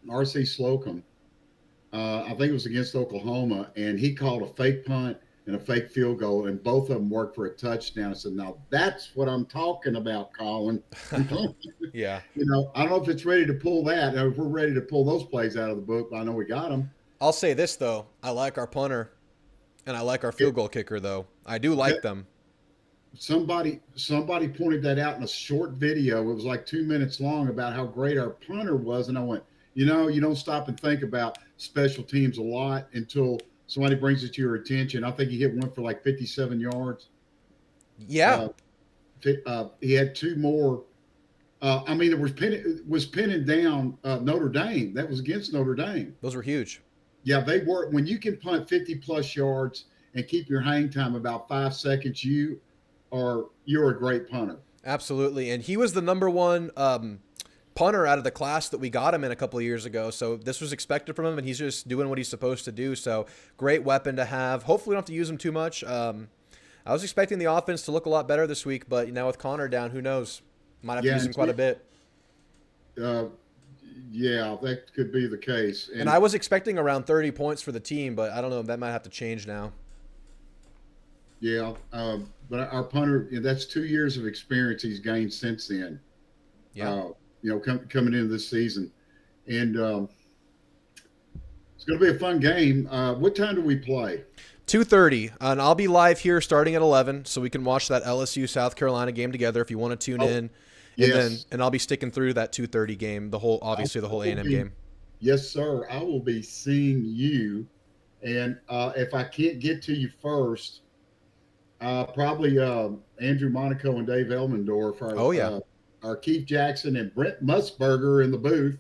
R.C. Slocum. I think it was against Oklahoma, and he called a fake punt and a fake field goal, and both of them worked for a touchdown. I said, now that's what I'm talking about, Colin. Yeah. I don't know if it's ready to pull that. If we're ready to pull those plays out of the book, but I know we got them. I'll say this, though. I like our punter, and I like our field goal kicker, though. I do like them. Somebody pointed that out in a short video. It was like 2 minutes long about how great our punter was, and I went, you don't stop and think about special teams a lot until – somebody brings it to your attention. I think he hit one for like 57 yards. Yeah. He had 2 more. It was pinning down Notre Dame. That was against Notre Dame. Those were huge. Yeah, they were. When you can punt 50-plus yards and keep your hang time about 5 seconds, you're a great punter. Absolutely. And he was the number one punter out of the class that we got him in a couple of years ago. So this was expected from him, and he's just doing what he's supposed to do. So great weapon to have. Hopefully we don't have to use him too much. I was expecting the offense to look a lot better this week, but now with Connor down, who knows? Might have to use him quite a bit. Yeah, that could be the case. And I was expecting around 30 points for the team, but I don't know. That might have to change now. Yeah, but our punter, that's 2 years of experience he's gained since then. Yeah. Coming into this season. And it's going to be a fun game. What time do we play? 2:30, and I'll be live here starting at 11, so we can watch that LSU South Carolina game together if you want to tune in. And I'll be sticking through that 2:30 game, the whole A&M game. Yes, sir. I will be seeing you, and if I can't get to you first, probably Andrew Monaco and Dave Elmendorf. Our Keith Jackson and Brent Musburger in the booth.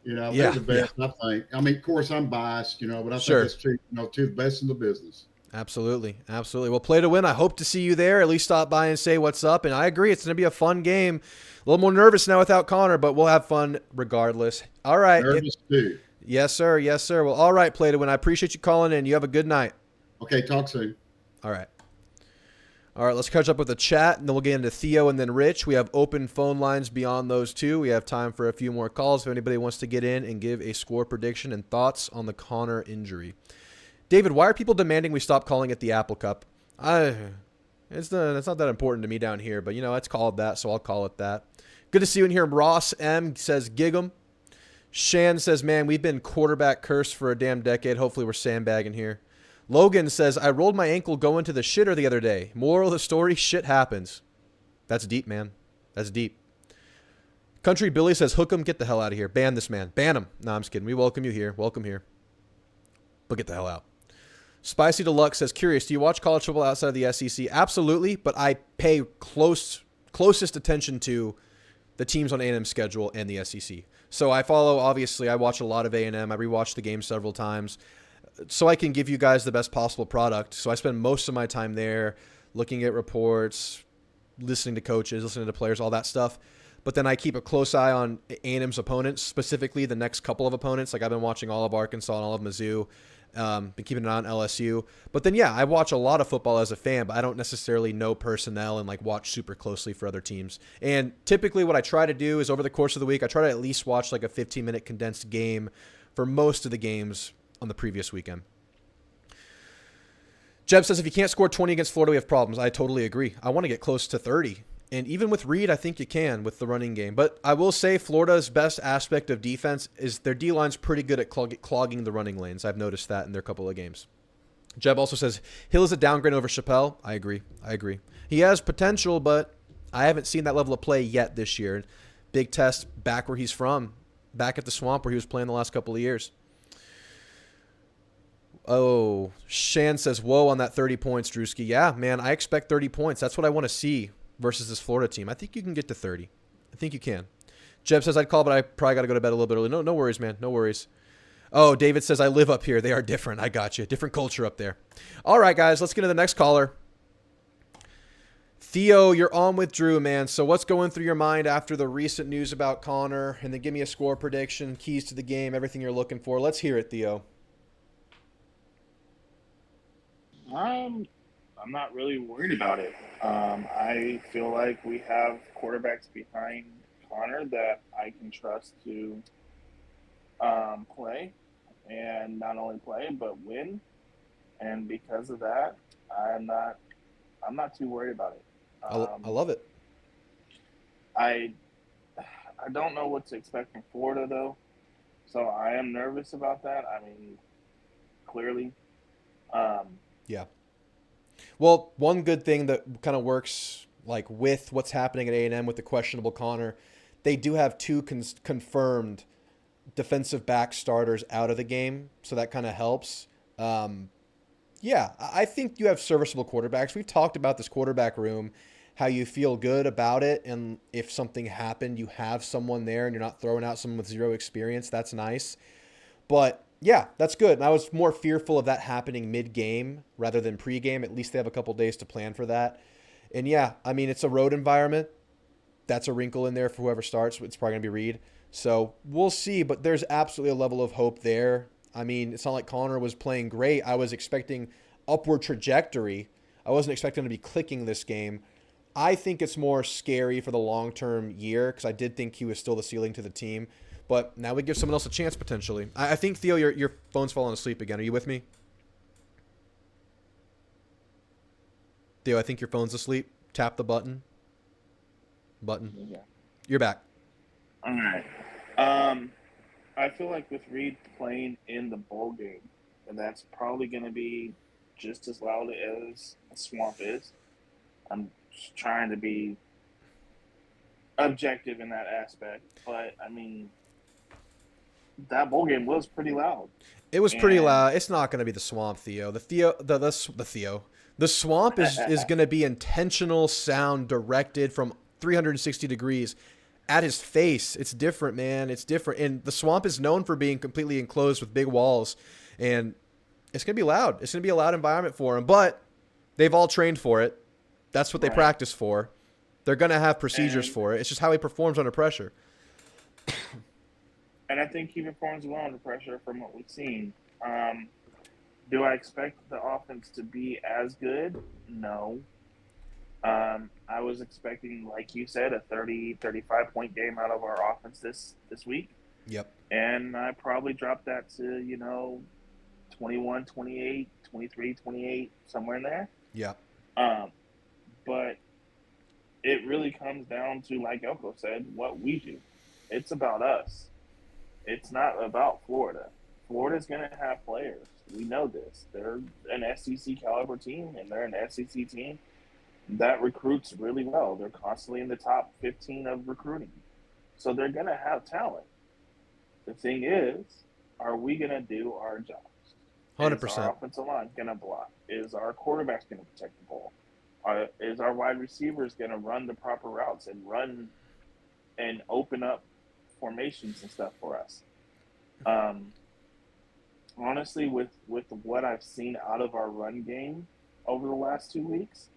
They're the best, I think. Of course, I'm biased, but I think it's two the best in the business. Absolutely. Well, play to win. I hope to see you there. At least stop by and say what's up. And I agree, it's going to be a fun game. A little more nervous now without Connor, but we'll have fun regardless. All right. Nervous too. Yes, sir. Well, all right, play to win. I appreciate you calling in. You have a good night. Okay, talk soon. All right. Let's catch up with the chat, and then we'll get into Theo and then Rich. We have open phone lines beyond those two. We have time for a few more calls if anybody wants to get in and give a score prediction and thoughts on the Connor injury. David, why are people demanding we stop calling it the Apple Cup? It's not that important to me down here, but, it's called that, so I'll call it that. Good to see you in here. Ross M. says, gig 'em. Shan says, man, we've been quarterback cursed for a damn decade. Hopefully we're sandbagging here. Logan says, I rolled my ankle going to the shitter the other day. Moral of the story, shit happens. That's deep, man. That's deep. Country Billy says, hook him, get the hell out of here. Ban this man. Ban him. No, I'm just kidding. We welcome you here. Welcome here. But get the hell out. Spicy Deluxe says, curious, do you watch college football outside of the SEC? Absolutely, but I pay closest attention to the teams on A&M's schedule and the SEC. So I watch a lot of A&M. I rewatched the game several times so I can give you guys the best possible product. So I spend most of my time there looking at reports, listening to coaches, listening to players, all that stuff. But then I keep a close eye on A&M's opponents, specifically the next couple of opponents. Like I've been watching all of Arkansas and all of Mizzou. Been keeping an eye on LSU. But then, yeah, I watch a lot of football as a fan, but I don't necessarily know personnel and like watch super closely for other teams. And typically what I try to do is over the course of the week, I try to at least watch like a 15-minute condensed game for most of the games on the previous weekend. Jeb says, if you can't score 20 against Florida, we have problems. I totally agree. I want to get close to 30. And even with Reed, I think you can with the running game. But I will say Florida's best aspect of defense is their D-line's pretty good at clogging the running lanes. I've noticed that in their couple of games. Jeb also says, Hill is a downgrade over Chappelle. I agree. He has potential, but I haven't seen that level of play yet this year. Big test back where he's from, back at the Swamp where he was playing the last couple of years. Oh, Shan says, whoa on that 30 points, Drewski. Yeah, man, I expect 30 points. That's what I want to see versus this Florida team. I think you can get to 30. I think you can. Jeb says, I'd call, but I probably got to go to bed a little bit early. No worries, man. No worries. Oh, David says, I live up here. They are different. I got you. Different culture up there. All right, guys, let's get to the next caller. Theo, you're on with Drew, man. So what's going through your mind after the recent news about Connor? And then give me a score prediction, keys to the game, everything you're looking for. Let's hear it, Theo. I'm not really worried about it. I feel like we have quarterbacks behind Connor that I can trust to play, and not only play but win. And because of that, I'm not too worried about it. I love it. I don't know what to expect from Florida though, so I am nervous about that. I mean, clearly. Yeah. Well, one good thing that kind of works like with what's happening at A&M with the questionable Connor, they do have two confirmed defensive back starters out of the game, so that kind of helps. Yeah, I think you have serviceable quarterbacks. We've talked about this quarterback room, how you feel good about it, and if something happened, you have someone there and you're not throwing out someone with zero experience. That's nice. But yeah, that's good. And I was more fearful of that happening mid-game rather than pre-game. At least they have a couple days to plan for that. And yeah, I mean, it's a road environment. That's a wrinkle in there for whoever starts. It's probably going to be Reed. So we'll see, but there's absolutely a level of hope there. I mean, it's not like Connor was playing great. I was expecting upward trajectory. I wasn't expecting to be clicking this game. I think it's more scary for the long-term year because I did think he was still the ceiling to the team. But now we give someone else a chance potentially. I think, Theo, your phone's falling asleep again. Are you with me? Theo, I think your phone's asleep. Tap the button. Yeah. You're back. All right. I feel like with Reed playing in the bowl game, and that's probably going to be just as loud as a Swamp is. I'm just trying to be objective in that aspect, but I mean, that bowl game was pretty loud. It was pretty loud. It's not going to be the Swamp, Theo. The Swamp is going to be intentional sound directed from 360 degrees at his face. It's different, man. It's different. And the Swamp is known for being completely enclosed with big walls, and it's going to be loud. It's going to be a loud environment for him, but they've all trained for it. That's what they practice for. They're going to have procedures for it. It's just how he performs under pressure. And I think he performs well under pressure from what we've seen. Do I expect the offense to be as good? No. I was expecting, like you said, a 30, 35-point game out of our offense this week. Yep. And I probably dropped that to, 21, 28, 23, 28, somewhere in there. Yeah. But it really comes down to, like Elko said, what we do. It's about us. It's not about Florida. Florida's going to have players. We know this. They're an SEC caliber team, and they're an SEC team that recruits really well. They're constantly in the top 15 of recruiting. So they're going to have talent. The thing is, are we going to do our jobs? 100%. Is our offensive line going to block? Is our quarterback going to protect the ball? Is our wide receivers going to run the proper routes and run and open up formations and stuff for us. Um, Honestly, with what I've seen out of our run game over the last 2 weeks,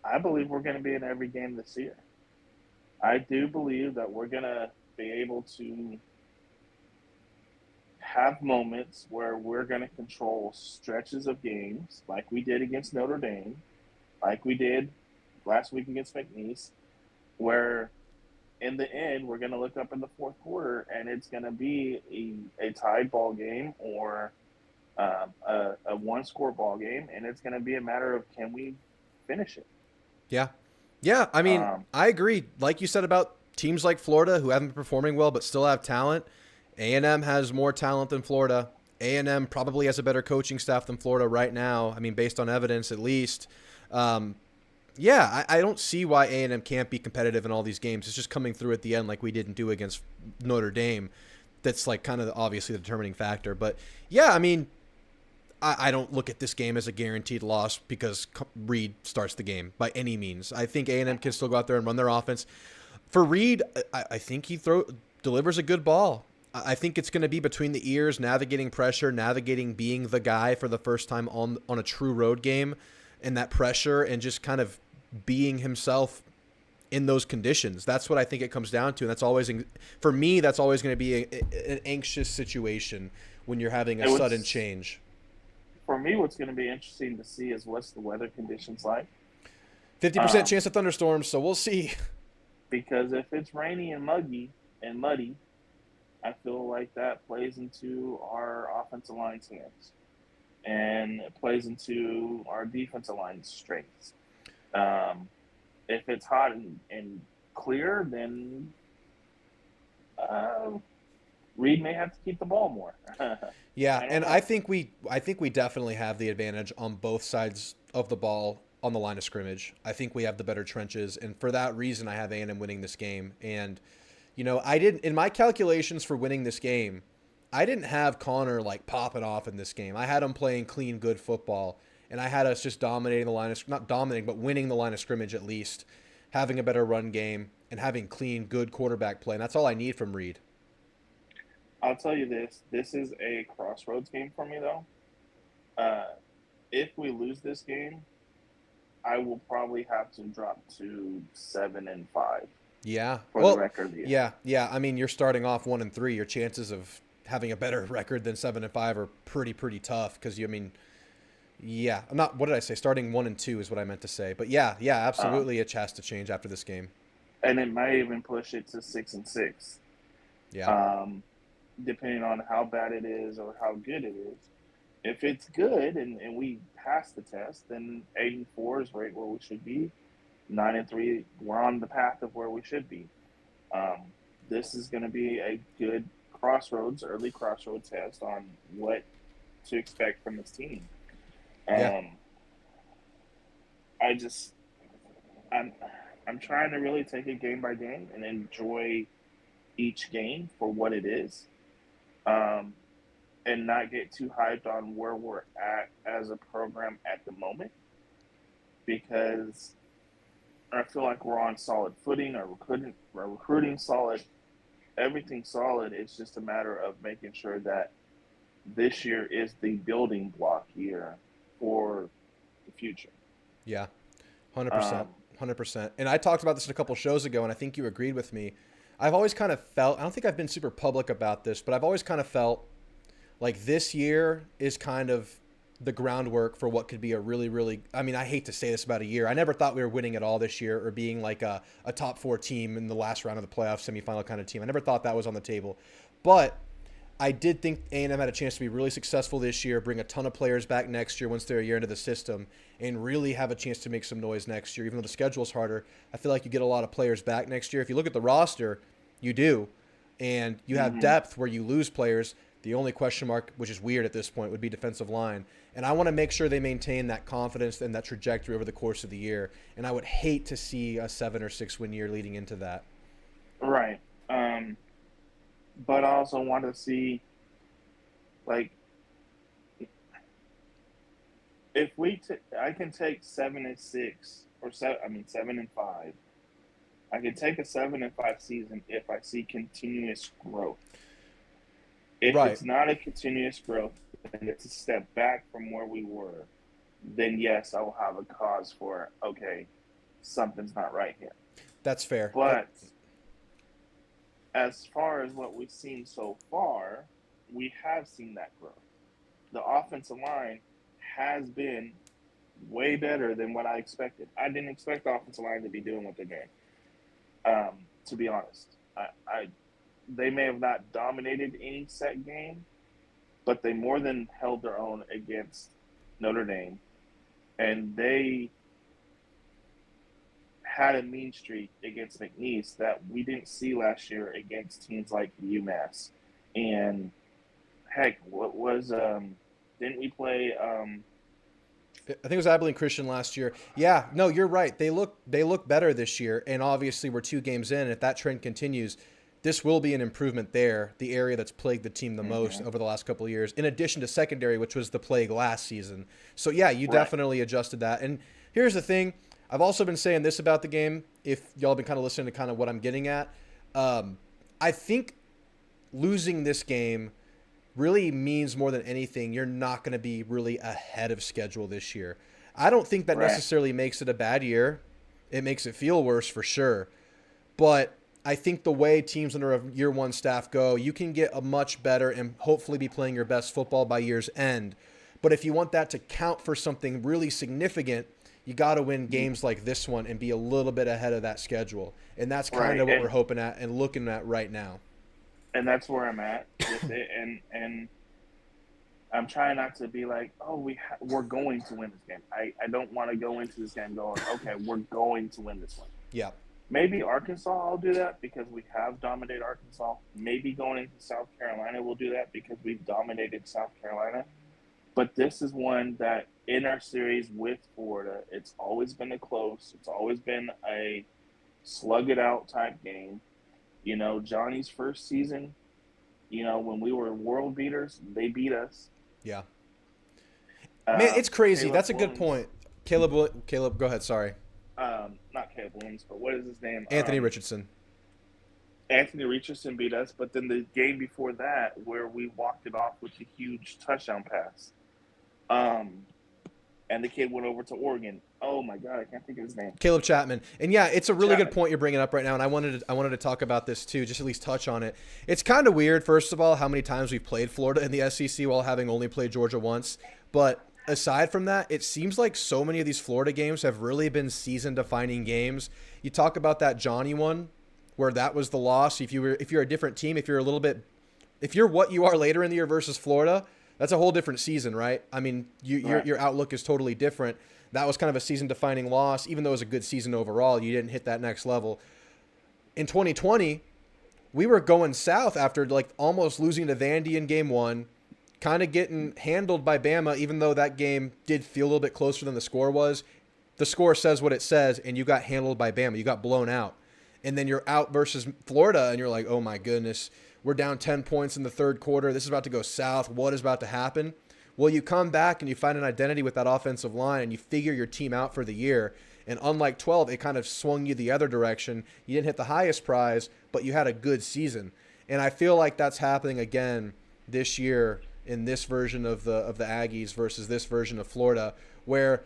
I believe we're going to be in every game this year. I do believe that we're going to be able to have moments where we're going to control stretches of games like we did against Notre Dame, like we did last week against McNeese, where in the end we're going to look up in the fourth quarter and it's going to be a tied ball game or a one-score ball game, and it's going to be a matter of can we finish it. Yeah. Yeah, I mean, I agree. Like you said about teams like Florida who haven't been performing well but still have talent. A&M has more talent than Florida. A&M probably has a better coaching staff than Florida right now. I mean, based on evidence at least. Yeah, I don't see why A&M can't be competitive in all these games. It's just coming through at the end like we didn't do against Notre Dame. That's like kind of obviously the determining factor. But yeah, I mean, I don't look at this game as a guaranteed loss because Reed starts the game by any means. I think A&M can still go out there and run their offense. For Reed, I think he delivers a good ball. I think it's going to be between the ears, navigating pressure, navigating being the guy for the first time on a true road game, and that pressure and just kind of being himself in those conditions. That's what I think it comes down to. And that's always, for me, that's always going to be an anxious situation when you're having a sudden change. For me, what's going to be interesting to see is what's the weather conditions like. 50% chance of thunderstorms, so we'll see. Because if it's rainy and muddy, I feel like that plays into our offensive line's hands. And it plays into our defensive line's strengths. If it's hot and clear, then Reed may have to keep the ball more. Yeah, and I think we definitely have the advantage on both sides of the ball on the line of scrimmage. I think we have the better trenches, and for that reason, I have A&M winning this game. And you know, I didn't in my calculations for winning this game, I didn't have Connor like popping off in this game. I had him playing clean, good football, and I had us just dominating the line of not dominating, but winning the line of scrimmage at least, having a better run game, and having clean, good quarterback play. And that's all I need from Reed. I'll tell you this. This is a crossroads game for me, though. If we lose this game, I will probably have to drop to 7-5. Yeah. For the record. Yeah. I mean, you're starting off 1-3. Your chances of having a better record than 7-5 are pretty tough because I'm not. What did I say? Starting 1-2 is what I meant to say. But yeah, absolutely, it has to change after this game. And it might even push it to 6-6. Yeah. Depending on how bad it is or how good it is. If it's good and we pass the test, then 8-4 is right where we should be. 9-3, we're on the path of where we should be. This is going to be a good early crossroads test on what to expect from this team. I'm trying to really take it game by game and enjoy each game for what it is. And not get too hyped on where we're at as a program at the moment, because I feel like we're on solid footing. Our recruiting solid, everything solid. It's just a matter of making sure that this year is the building block year for the future. Yeah, 100%, 100%. And I talked about this a couple shows ago, and I think you agreed with me. I've always kind of felt, I don't think I've been super public about this, but I've always kind of felt like this year is kind of the groundwork for what could be a really, really, I mean, I hate to say this about a year. I never thought we were winning at all this year or being like a top 4 team in the last round of the playoff semifinal kind of team. I never thought that was on the table. But I did think A&M had a chance to be really successful this year, bring a ton of players back next year once they're a year into the system, and really have a chance to make some noise next year. Even though the schedule's harder, I feel like you get a lot of players back next year. If you look at the roster, you do. And you have depth where you lose players. The only question mark, which is weird at this point, would be defensive line. And I want to make sure they maintain that confidence and that trajectory over the course of the year. And I would hate to see a 7 or 6 win year leading into that. Right. But I also want to see, like, if I can take 7-6 or 7-5 I can take a 7-5 season if I see continuous growth. If Right. it's not a continuous growth and it's a step back from where we were, then yes, I will have a cause for, okay, something's not right here. That's fair. But as far as what we've seen so far, we have seen that growth. The offensive line has been way better than what I expected. I didn't expect the offensive line to be doing what they're doing. To be honest, they may have not dominated any set game, but they more than held their own against Notre Dame, and they had a mean streak against McNeese that we didn't see last year against teams like UMass. And heck, what was didn't we play I think it was Abilene Christian last year. Yeah, no, you're right. They look better this year, and obviously we're 2 games in. And if that trend continues, this will be an improvement there, the area that's plagued the team the most over the last couple of years, in addition to secondary, which was the plague last season. So, yeah, you definitely adjusted that. And here's the thing. I've also been saying this about the game, if y'all been kind of listening to kind of what I'm getting at. I think losing this game really means more than anything, you're not going to be really ahead of schedule this year. I don't think that necessarily makes it a bad year. It makes it feel worse for sure. But I think the way teams under a year one staff go, you can get a much better and hopefully be playing your best football by year's end. But if you want that to count for something really significant, you got to win games like this one and be a little bit ahead of that schedule. And that's kind of what we're hoping at and looking at right now. And that's where I'm at with it, and I'm trying not to be like, oh, we're going to win this game. I don't want to go into this game going, okay, we're going to win this one. Yeah. Maybe Arkansas, I'll do that because we have dominated Arkansas. Maybe going into South Carolina, we'll do that because we've dominated South Carolina. But this is one that in our series with Florida, it's always been a close. It's always been a slug it out type game. You know, Johnny's first season, you know, when we were world beaters, they beat us. Yeah. Man, it's crazy. Caleb That's a good Williams. point. Caleb, go ahead. Sorry. Not Caleb Williams, but what is his name? Anthony Richardson. Anthony Richardson beat us, but then the game before that, where we walked it off with a huge touchdown pass, and the kid went over to Oregon. Oh my God, I can't think of his name. Caleb Chapman. And yeah, it's a really Chapman. good point you're bringing up right now, and I wanted to talk about this too, just at least touch on it. It's kind of weird, first of all, how many times we've played Florida in the SEC while having only played Georgia once. But aside from that, it seems like so many of these Florida games have really been season-defining games. You talk about that Johnny one, where that was the loss. If you're a different team, if you're what you are later in the year versus Florida, that's a whole different season, right? I mean, your outlook is totally different. That was kind of a season-defining loss. Even though it was a good season overall, you didn't hit that next level. In 2020, we were going south after like almost losing to Vandy in game 1, kind of getting handled by Bama, even though that game did feel a little bit closer than the score was. The score says what it says, and you got handled by Bama. You got blown out. And then you're out versus Florida, and you're like, oh my goodness, we're down 10 points in the third quarter. This is about to go south. What is about to happen? Well, you come back and you find an identity with that offensive line and you figure your team out for the year. And unlike 12, it kind of swung you the other direction. You didn't hit the highest prize, but you had a good season. And I feel like that's happening again this year in this version of the Aggies versus this version of Florida, where,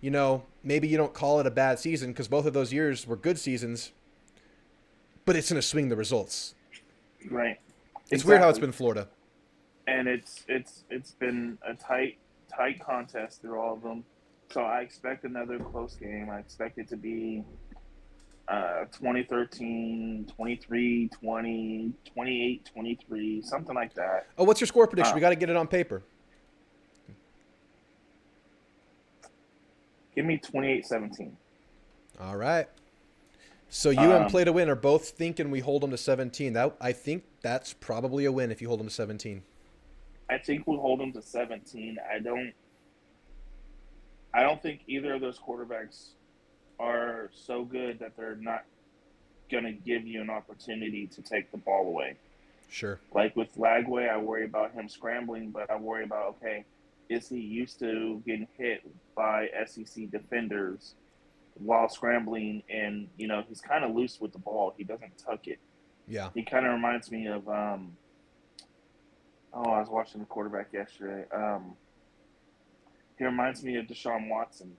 you know, maybe you don't call it a bad season because both of those years were good seasons, but it's going to swing the results. Right. It's weird how it's been Florida. And it's been a tight contest through all of them. So I expect another close game. I expect it to be 2013, 23, 20, 28, 23, something like that. Oh, what's your score prediction? We got to get it on paper. Give me 28-17. All right. So you and Play to Win are both thinking we hold them to 17. I think that's probably a win if you hold them to 17. I think we'll hold them to 17. I don't think either of those quarterbacks are so good that they're not going to give you an opportunity to take the ball away. Sure. Like with Lagway, I worry about him scrambling, but I worry about, okay, is he used to getting hit by SEC defenders while scrambling, and he's kind of loose with the ball. He doesn't tuck it. Yeah. He kind of reminds me of I was watching the quarterback yesterday. He reminds me of Deshaun Watson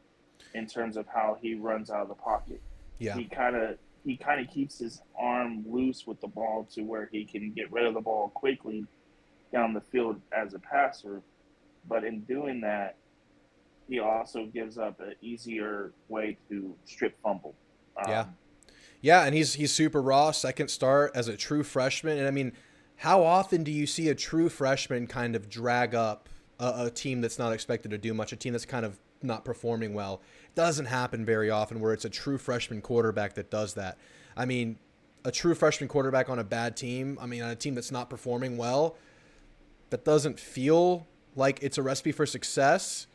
in terms of how he runs out of the pocket. Yeah. He kind of keeps his arm loose with the ball to where he can get rid of the ball quickly down the field as a passer. But in doing that, he also gives up an easier way to strip fumble. Yeah, and he's super raw, second start as a true freshman. And I mean, how often do you see a true freshman kind of drag up a team that's not expected to do much, a team that's kind of not performing well? It doesn't happen very often where it's a true freshman quarterback that does that. I mean, a true freshman quarterback on a bad team, on a team that's not performing well, that doesn't feel like it's a recipe for success.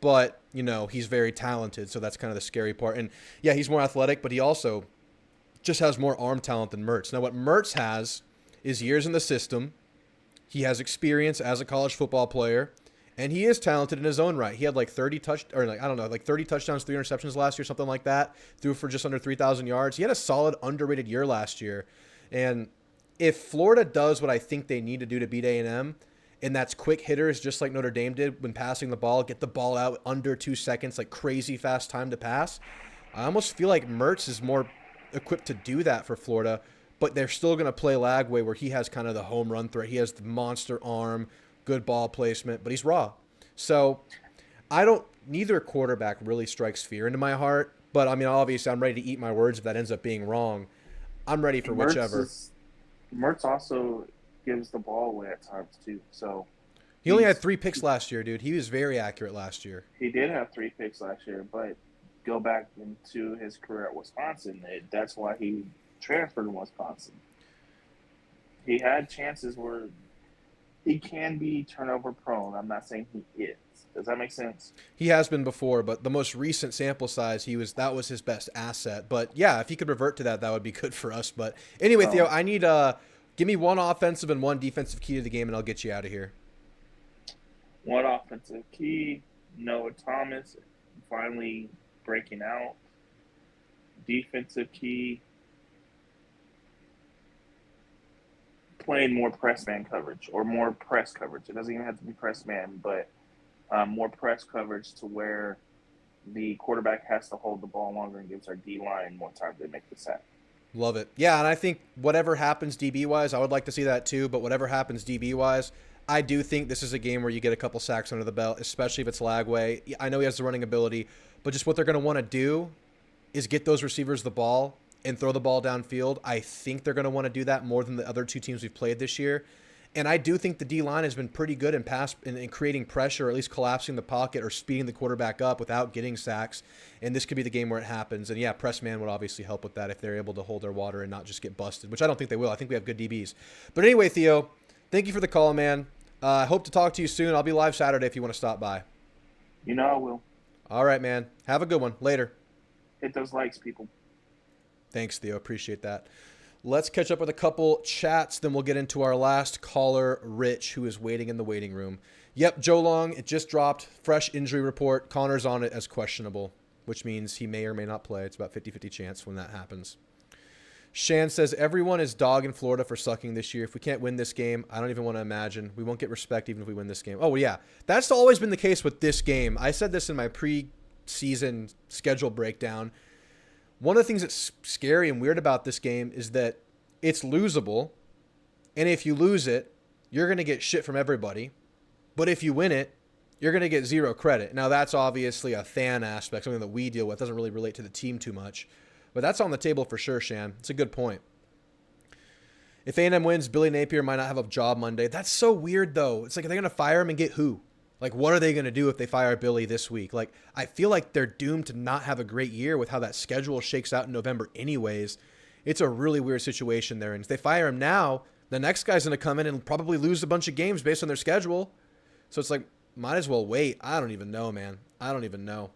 But, he's very talented, so that's kind of the scary part. And, yeah, he's more athletic, but he also just has more arm talent than Mertz. Now, what Mertz has is years in the system. He has experience as a college football player, and he is talented in his own right. He had 30 touchdowns, 3 interceptions last year, something like that. Threw for just under 3,000 yards. He had a solid, underrated year last year. And if Florida does what I think they need to do to beat A&M, and that's quick hitters, just like Notre Dame did when passing the ball, get the ball out under 2 seconds, like crazy fast time to pass, I almost feel like Mertz is more equipped to do that for Florida, but they're still going to play Lagway where he has kind of the home run threat. He has the monster arm, good ball placement, but he's raw. So neither quarterback really strikes fear into my heart, but obviously I'm ready to eat my words if that ends up being wrong. I'm ready for whichever. Mertz also gives the ball away at times too. So he only had 3 picks last year, dude. He was very accurate last year. He did have 3 picks last year, but go back into his career at Wisconsin. That's why he transferred to Wisconsin. He had chances where he can be turnover prone. I'm not saying he is. Does that make sense? He has been before, but the most recent sample size, that was his best asset. But yeah, if he could revert to that would be good for us. But anyway, Theo, I need give me one offensive and one defensive key to the game, and I'll get you out of here. One offensive key, Noah Thomas finally breaking out. Defensive key, playing more press man coverage or more press coverage. It doesn't even have to be press man, but more press coverage to where the quarterback has to hold the ball longer and gives our D-line more time to make the sack. Love it. Yeah, and I think whatever happens DB-wise, I would like to see that too, but whatever happens DB-wise, I do think this is a game where you get a couple sacks under the belt, especially if it's Lagway. I know he has the running ability, but just what they're going to want to do is get those receivers the ball and throw the ball downfield. I think they're going to want to do that more than the other 2 teams we've played this year. And I do think the D-line has been pretty good in creating pressure, or at least collapsing the pocket or speeding the quarterback up without getting sacks. And this could be the game where it happens. And yeah, press man would obviously help with that if they're able to hold their water and not just get busted, which I don't think they will. I think we have good DBs. But anyway, Theo, thank you for the call, man. I hope to talk to you soon. I'll be live Saturday if you want to stop by. I will. All right, man. Have a good one. Later. Hit those likes, people. Thanks, Theo. Appreciate that. Let's catch up with a couple chats, then we'll get into our last caller, Rich, who is waiting in the waiting room. Yep, Joe Long, it just dropped. Fresh injury report. Connor's on it as questionable, which means he may or may not play. It's about 50-50 chance when that happens. Shan says, everyone is dogging Florida for sucking this year. If we can't win this game, I don't even want to imagine. We won't get respect even if we win this game. Oh, yeah. That's always been the case with this game. I said this in my pre-season schedule breakdown. One of the things that's scary and weird about this game is that it's losable, and if you lose it, you're going to get shit from everybody. But if you win it, you're going to get 0 credit. Now, that's obviously a fan aspect, something that we deal with. It doesn't really relate to the team too much. But that's on the table for sure, Shan. It's a good point. If A&M wins, Billy Napier might not have a job Monday. That's so weird, though. It's like, are they going to fire him and get who? Like, what are they going to do if they fire Billy this week? Like, I feel like they're doomed to not have a great year with how that schedule shakes out in November anyways. It's a really weird situation there. And if they fire him now, the next guy's going to come in and probably lose a bunch of games based on their schedule. So it's like, might as well wait. I don't even know, man. I don't even know.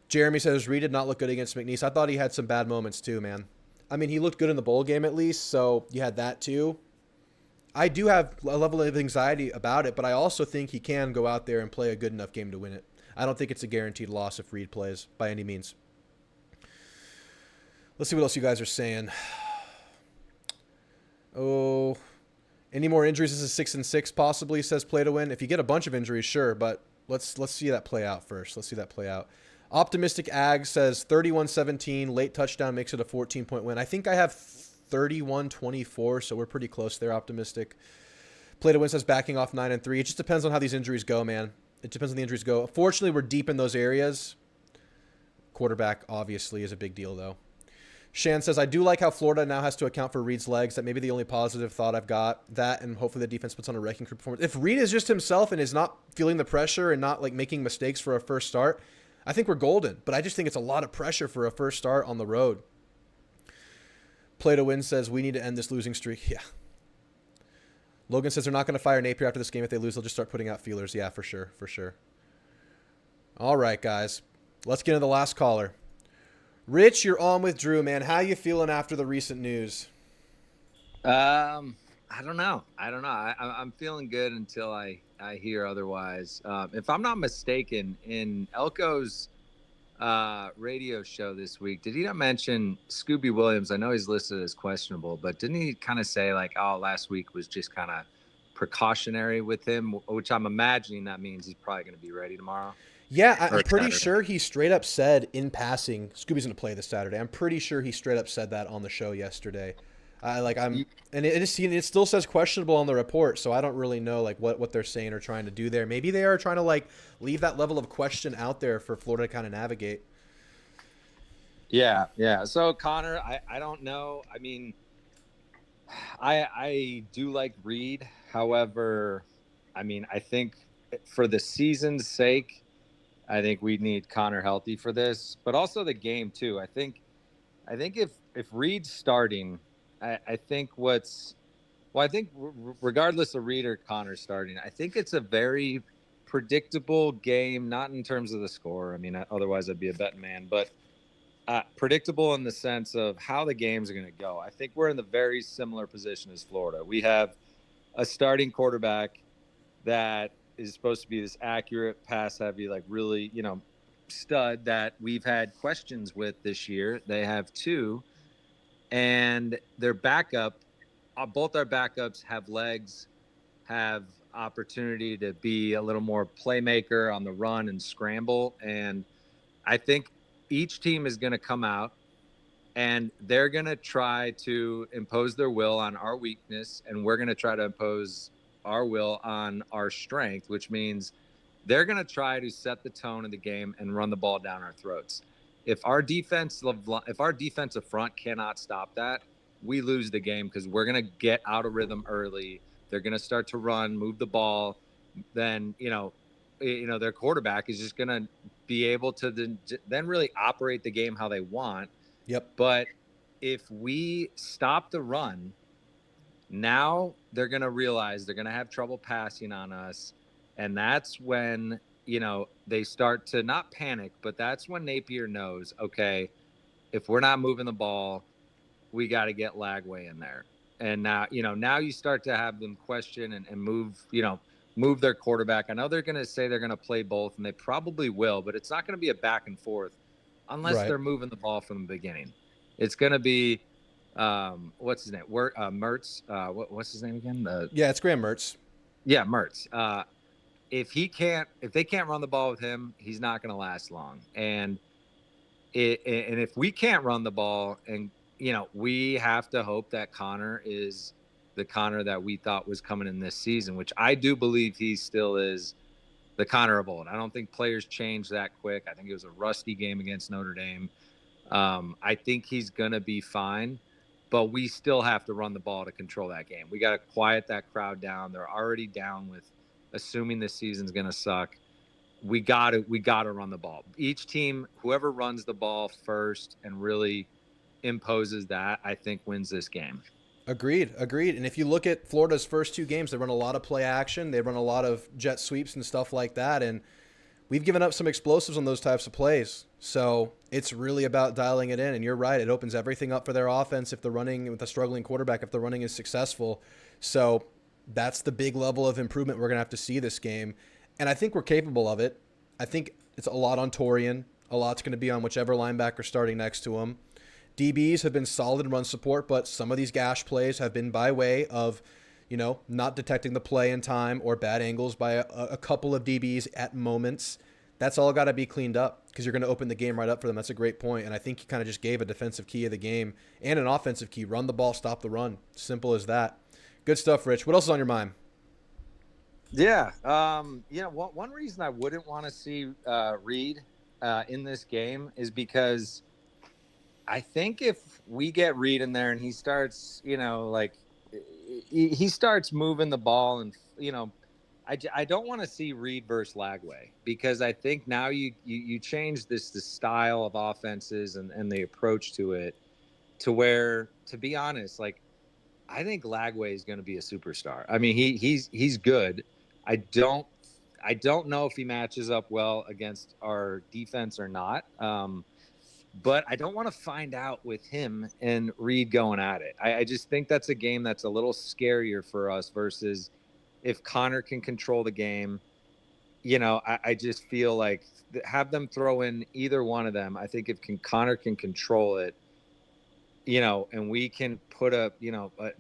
Jeremy says, Reed did not look good against McNeese. I thought he had some bad moments too, man. I mean, he looked good in the bowl game at least, so you had that too. I do have a level of anxiety about it, but I also think he can go out there and play a good enough game to win it. I don't think it's a guaranteed loss if Reed plays by any means. Let's see what else you guys are saying. Oh, any more injuries? This is 6-6 possibly, says Play to Win. If you get a bunch of injuries, sure, but let's see that play out first. Let's see that play out. Optimistic Ag says 31-17, late touchdown makes it a 14-point win. I think I have 31-24, so we're pretty close there, Optimistic. Play to Win says backing off 9-3. It just depends on how these injuries go, man. It depends on the injuries go. Fortunately, we're deep in those areas. Quarterback, obviously, is a big deal, though. Shan says, I do like how Florida now has to account for Reed's legs. That may be the only positive thought I've got. That, and hopefully the defense puts on a wrecking crew performance. If Reed is just himself and is not feeling the pressure and not like making mistakes for a first start, I think we're golden. But I just think it's a lot of pressure for a first start on the road. Play to Win says, we need to end this losing streak. Yeah. Logan says they're not going to fire Napier after this game. If they lose, they'll just start putting out feelers. Yeah, for sure. For sure. All right, guys. Let's get into the last caller. Rich, you're on with Drew, man. How you feeling after the recent news? I don't know. I'm feeling good until I hear otherwise. If I'm not mistaken, in Elko's radio show this week, did he not mention Scooby Williams? I know he's listed as questionable, but didn't he kind of say like, oh, last week was just kind of precautionary with him, which I'm imagining that means he's probably going to be ready tomorrow. Yeah, I'm pretty sure he straight up said in passing, Scooby's going to play this Saturday. I'm pretty sure he straight up said that on the show yesterday. And it still says questionable on the report, so I don't really know like what they're saying or trying to do there. Maybe they are trying to like leave that level of question out there for Florida to kind of navigate. Yeah. So Connor, I don't know. I mean, I do like Reed. However, I mean, I think for the season's sake, I think we need Connor healthy for this, but also the game too. I think if Reed's starting, I think regardless of Reed or Connor starting, I think it's a very predictable game, not in terms of the score. I mean, otherwise I'd be a betting man, but predictable in the sense of how the games are going to go. I think we're in the very similar position as Florida. We have a starting quarterback that is supposed to be this accurate, pass-heavy, like really, stud that we've had questions with this year. They have two, and their backup, both our backups have legs, have opportunity to be a little more playmaker on the run and scramble. And I think each team is going to come out and they're going to try to impose their will on our weakness, and we're going to try to impose our will on our strength, which means they're going to try to set the tone of the game and run the ball down our throats. If our defensive front cannot stop that, we lose the game because we're going to get out of rhythm early. They're going to start to run, move the ball. Then, their quarterback is just going to be able to then really operate the game how they want. Yep. But if we stop the run, now they're going to realize they're going to have trouble passing on us. And that's when, they start to not panic, but that's when Napier knows, okay, if we're not moving the ball, we got to get Lagway in there. And now, now you start to have them question and move their quarterback. I know they're going to say they're going to play both, and they probably will, but it's not going to be a back and forth unless they're moving the ball from the beginning. It's going to be, what's his name? Mertz. What's his name again? It's Graham Mertz. Yeah, Mertz. If they can't run the ball with him, he's not going to last long. And if we can't run the ball, and we have to hope that Connor is the Connor that we thought was coming in this season, which I do believe he still is the Connor of old. I don't think players change that quick. I think it was a rusty game against Notre Dame. I think he's going to be fine, but we still have to run the ball to control that game. We got to quiet that crowd down. They're already down with assuming this season's going to suck. We got to run the ball. Each team, whoever runs the ball first and really imposes that, I think wins this game. Agreed. And if you look at Florida's first two games, they run a lot of play action. They run a lot of jet sweeps and stuff like that. And we've given up some explosives on those types of plays. So it's really about dialing it in. And you're right. It opens everything up for their offense if they're running with a struggling quarterback, if the running is successful. So that's the big level of improvement we're going to have to see this game. And I think we're capable of it. I think it's a lot on Torian. A lot's going to be on whichever linebacker starting next to him. DBs have been solid in run support, but some of these gash plays have been by way of, not detecting the play in time or bad angles by a couple of DBs at moments. That's all got to be cleaned up because you're going to open the game right up for them. That's a great point. And I think you kind of just gave a defensive key of the game and an offensive key. Run the ball, stop the run. Simple as that. Good stuff, Rich. What else is on your mind? Yeah. One reason I wouldn't want to see Reed in this game is because I think if we get Reed in there and he starts, he starts moving the ball and, I don't want to see Reed versus Lagway because I think now you change the style of offenses and the approach to it to where, to be honest, I think Lagway is going to be a superstar. I mean, he's good. I don't know if he matches up well against our defense or not. But I don't want to find out with him and Reed going at it. I just think that's a game that's a little scarier for us versus if Connor can control the game. I just feel like have them throw in either one of them. I think if Connor can control it, and we can put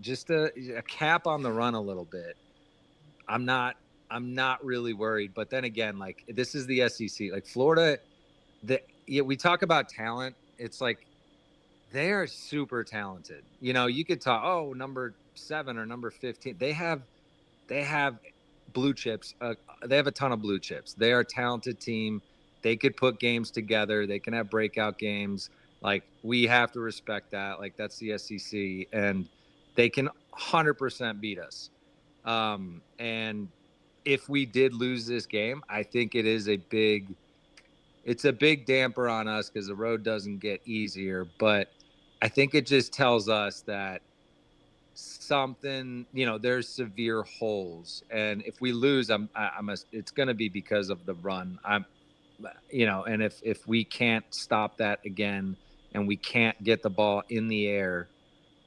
just a cap on the run a little bit. I'm not really worried. But then again, this is the SEC. Florida, we talk about talent. It's they are super talented. You could talk, number 7 or number 15. They have blue chips. They have a ton of blue chips. They are a talented team. They could put games together. They can have breakout games. We have to respect that. That's the SEC, and they can 100% beat us. And if we did lose this game, I think it is it's a big damper on us because the road doesn't get easier. But I think it just tells us that something, there's severe holes. And if we lose, it's going to be because of the run. And if we can't stop that again and we can't get the ball in the air,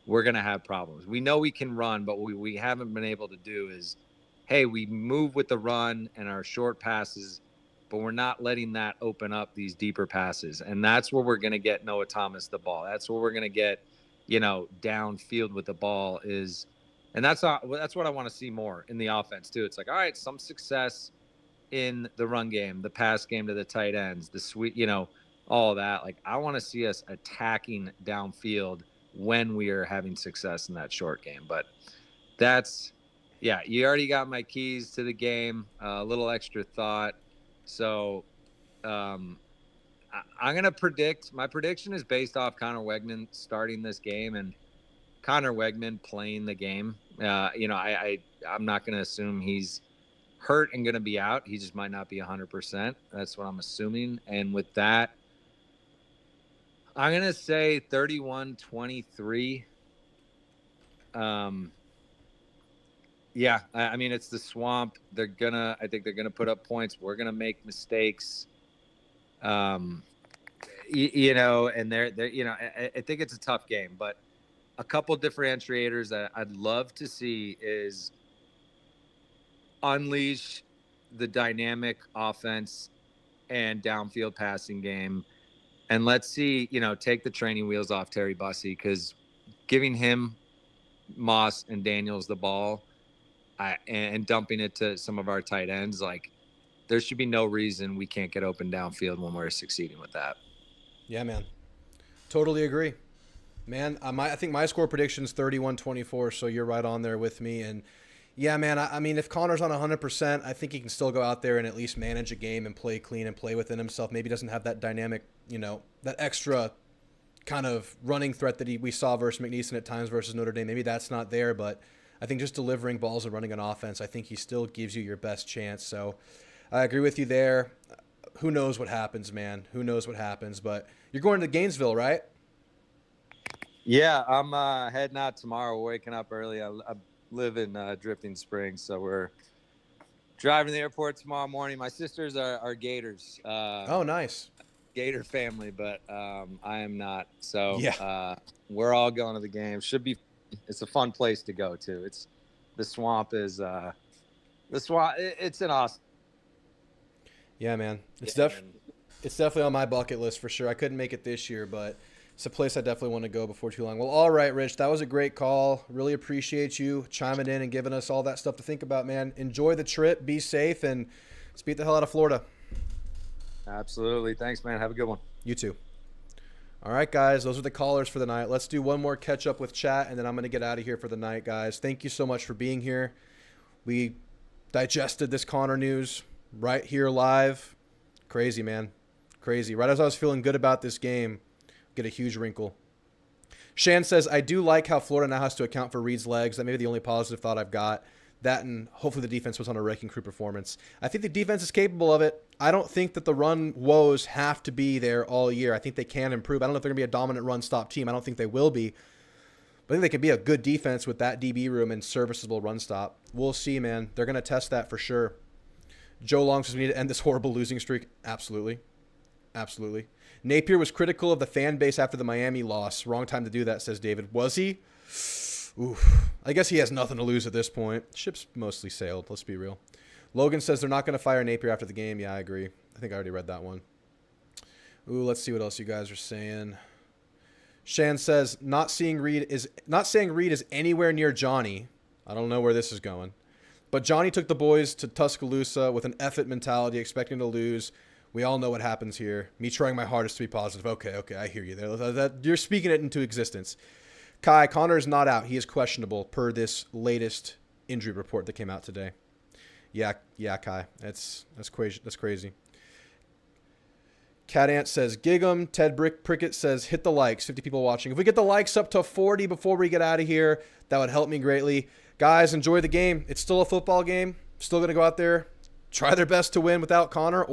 we're going to have problems. We know we can run, but what we haven't been able to do is, hey, we move with the run and our short passes, but we're not letting that open up these deeper passes. And that's where we're going to get Noah Thomas the ball. That's where we're going to get, downfield with the ball is. And that's what I want to see more in the offense too. It's all right, some success in the run game, the pass game to the tight ends, the sweet, all of that. I want to see us attacking downfield when we are having success in that short game. But you already got my keys to the game, a little extra thought. So I'm going to predict. My prediction is based off Connor Weigman starting this game and Connor Weigman playing the game. I'm not going to assume he's hurt and going to be out. He just might not be 100%. That's what I'm assuming. And with that, I'm going to say 31-23. I mean, it's the Swamp. I think they're gonna put up points. We're gonna make mistakes. And they're I think it's a tough game, but a couple differentiators that I'd love to see is unleash the dynamic offense and downfield passing game. And let's see, take the training wheels off Terry Bussey, because giving him, Moss and Daniels the ball and dumping it to some of our tight ends, there should be no reason we can't get open downfield when we're succeeding with that. Yeah, man. Totally agree. Man, I think my score prediction is 31-24, so you're right on there with me. And yeah, man, I mean, if Connor's on 100%, I think he can still go out there and at least manage a game and play clean and play within himself. Maybe doesn't have that dynamic, that extra kind of running threat that we saw versus McNeese at times versus Notre Dame. Maybe that's not there, but I think just delivering balls and running an offense, I think he still gives you your best chance. So I agree with you there. Who knows what happens, man? Who knows what happens? But you're going to Gainesville, right? Yeah, I'm heading out tomorrow. Waking up early. I live in Drifting Springs, so we're driving to the airport tomorrow morning. My sisters are Gators. Oh, nice. Gator family, but I am not. So yeah. We're all going to the game. It's a fun place to go to. It's the Swamp. It's an awesome. Yeah, man. It's definitely on my bucket list for sure. I couldn't make it this year, but It's a place I definitely want to go before too long. Well, all right, Rich. That was a great call. Really appreciate you chiming in and giving us all that stuff to think about, man. Enjoy the trip. Be safe. And let's beat the hell out of Florida. Absolutely. Thanks, man. Have a good one. You too. All right, guys. Those are the callers for the night. Let's do one more catch up with chat, and then I'm going to get out of here for the night, guys. Thank you so much for being here. We digested this Connor news right here live. Crazy, man. Crazy. Right as I was feeling good about this game, get a huge wrinkle. Shan says, I do like how Florida now has to account for Reed's legs. That may be the only positive thought I've got. That and hopefully the defense was on a wrecking crew performance. I think the defense is capable of it. I don't think that the run woes have to be there all year. I think they can improve. I don't know if they're going to be a dominant run-stop team. I don't think they will be. But I think they can be a good defense with that DB room and serviceable run-stop. We'll see, man. They're going to test that for sure. Joe Long says we need to end this horrible losing streak. Absolutely. Absolutely. Napier was critical of the fan base after the Miami loss. Wrong time to do that, says David. Was he? Oof. I guess he has nothing to lose at this point. Ship's mostly sailed. Let's be real. Logan says they're not going to fire Napier after the game. Yeah, I agree. I think I already read that one. Ooh, let's see what else you guys are saying. Shan says not saying Reed is anywhere near Johnny. I don't know where this is going. But Johnny took the boys to Tuscaloosa with an effort mentality, expecting to lose. We all know what happens here. Me trying my hardest to be positive. Okay, I hear you there. You're speaking it into existence. Kai, Connor is not out. He is questionable per this latest injury report that came out today. Yeah, Kai. That's crazy. That's crazy. Cat Ant says, gig 'em. Ted Prickett says, hit the likes. 50 people watching. If we get the likes up to 40 before we get out of here, that would help me greatly. Guys, enjoy the game. It's still a football game. Still going to go out there, try their best to win without Connor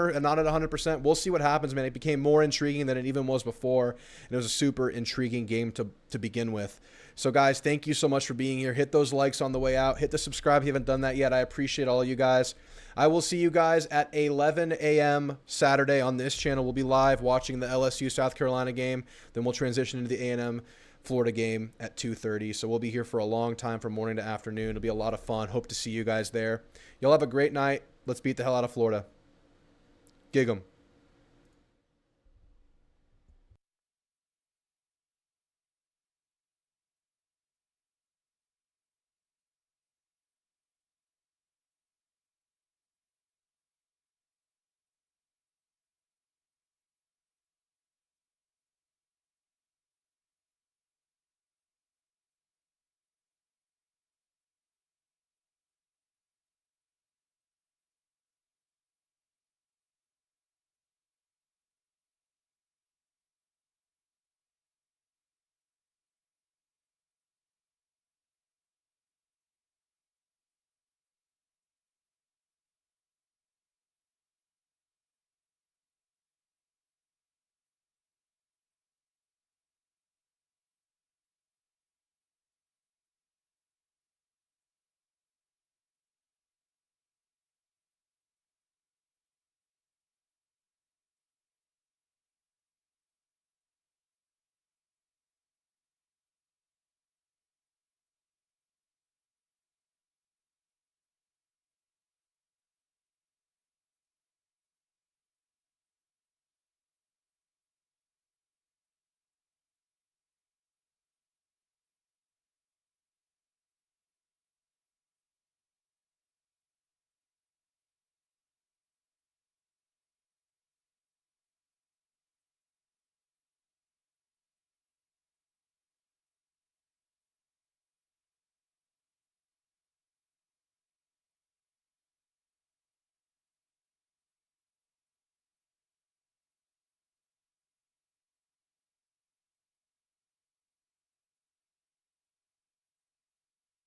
and not at 100%. We'll see what happens, man. It became more intriguing than it even was before. And it was a super intriguing game to begin with. So, guys, thank you so much for being here. Hit those likes on the way out. Hit the subscribe if you haven't done that yet. I appreciate all of you guys. I will see you guys at 11 a.m. Saturday on this channel. We'll be live watching the LSU South Carolina game. Then we'll transition into the A&M Florida game at 2:30. So we'll be here for a long time from morning to afternoon. It'll be a lot of fun. Hope to see you guys there. Y'all have a great night. Let's beat the hell out of Florida. Gig 'em.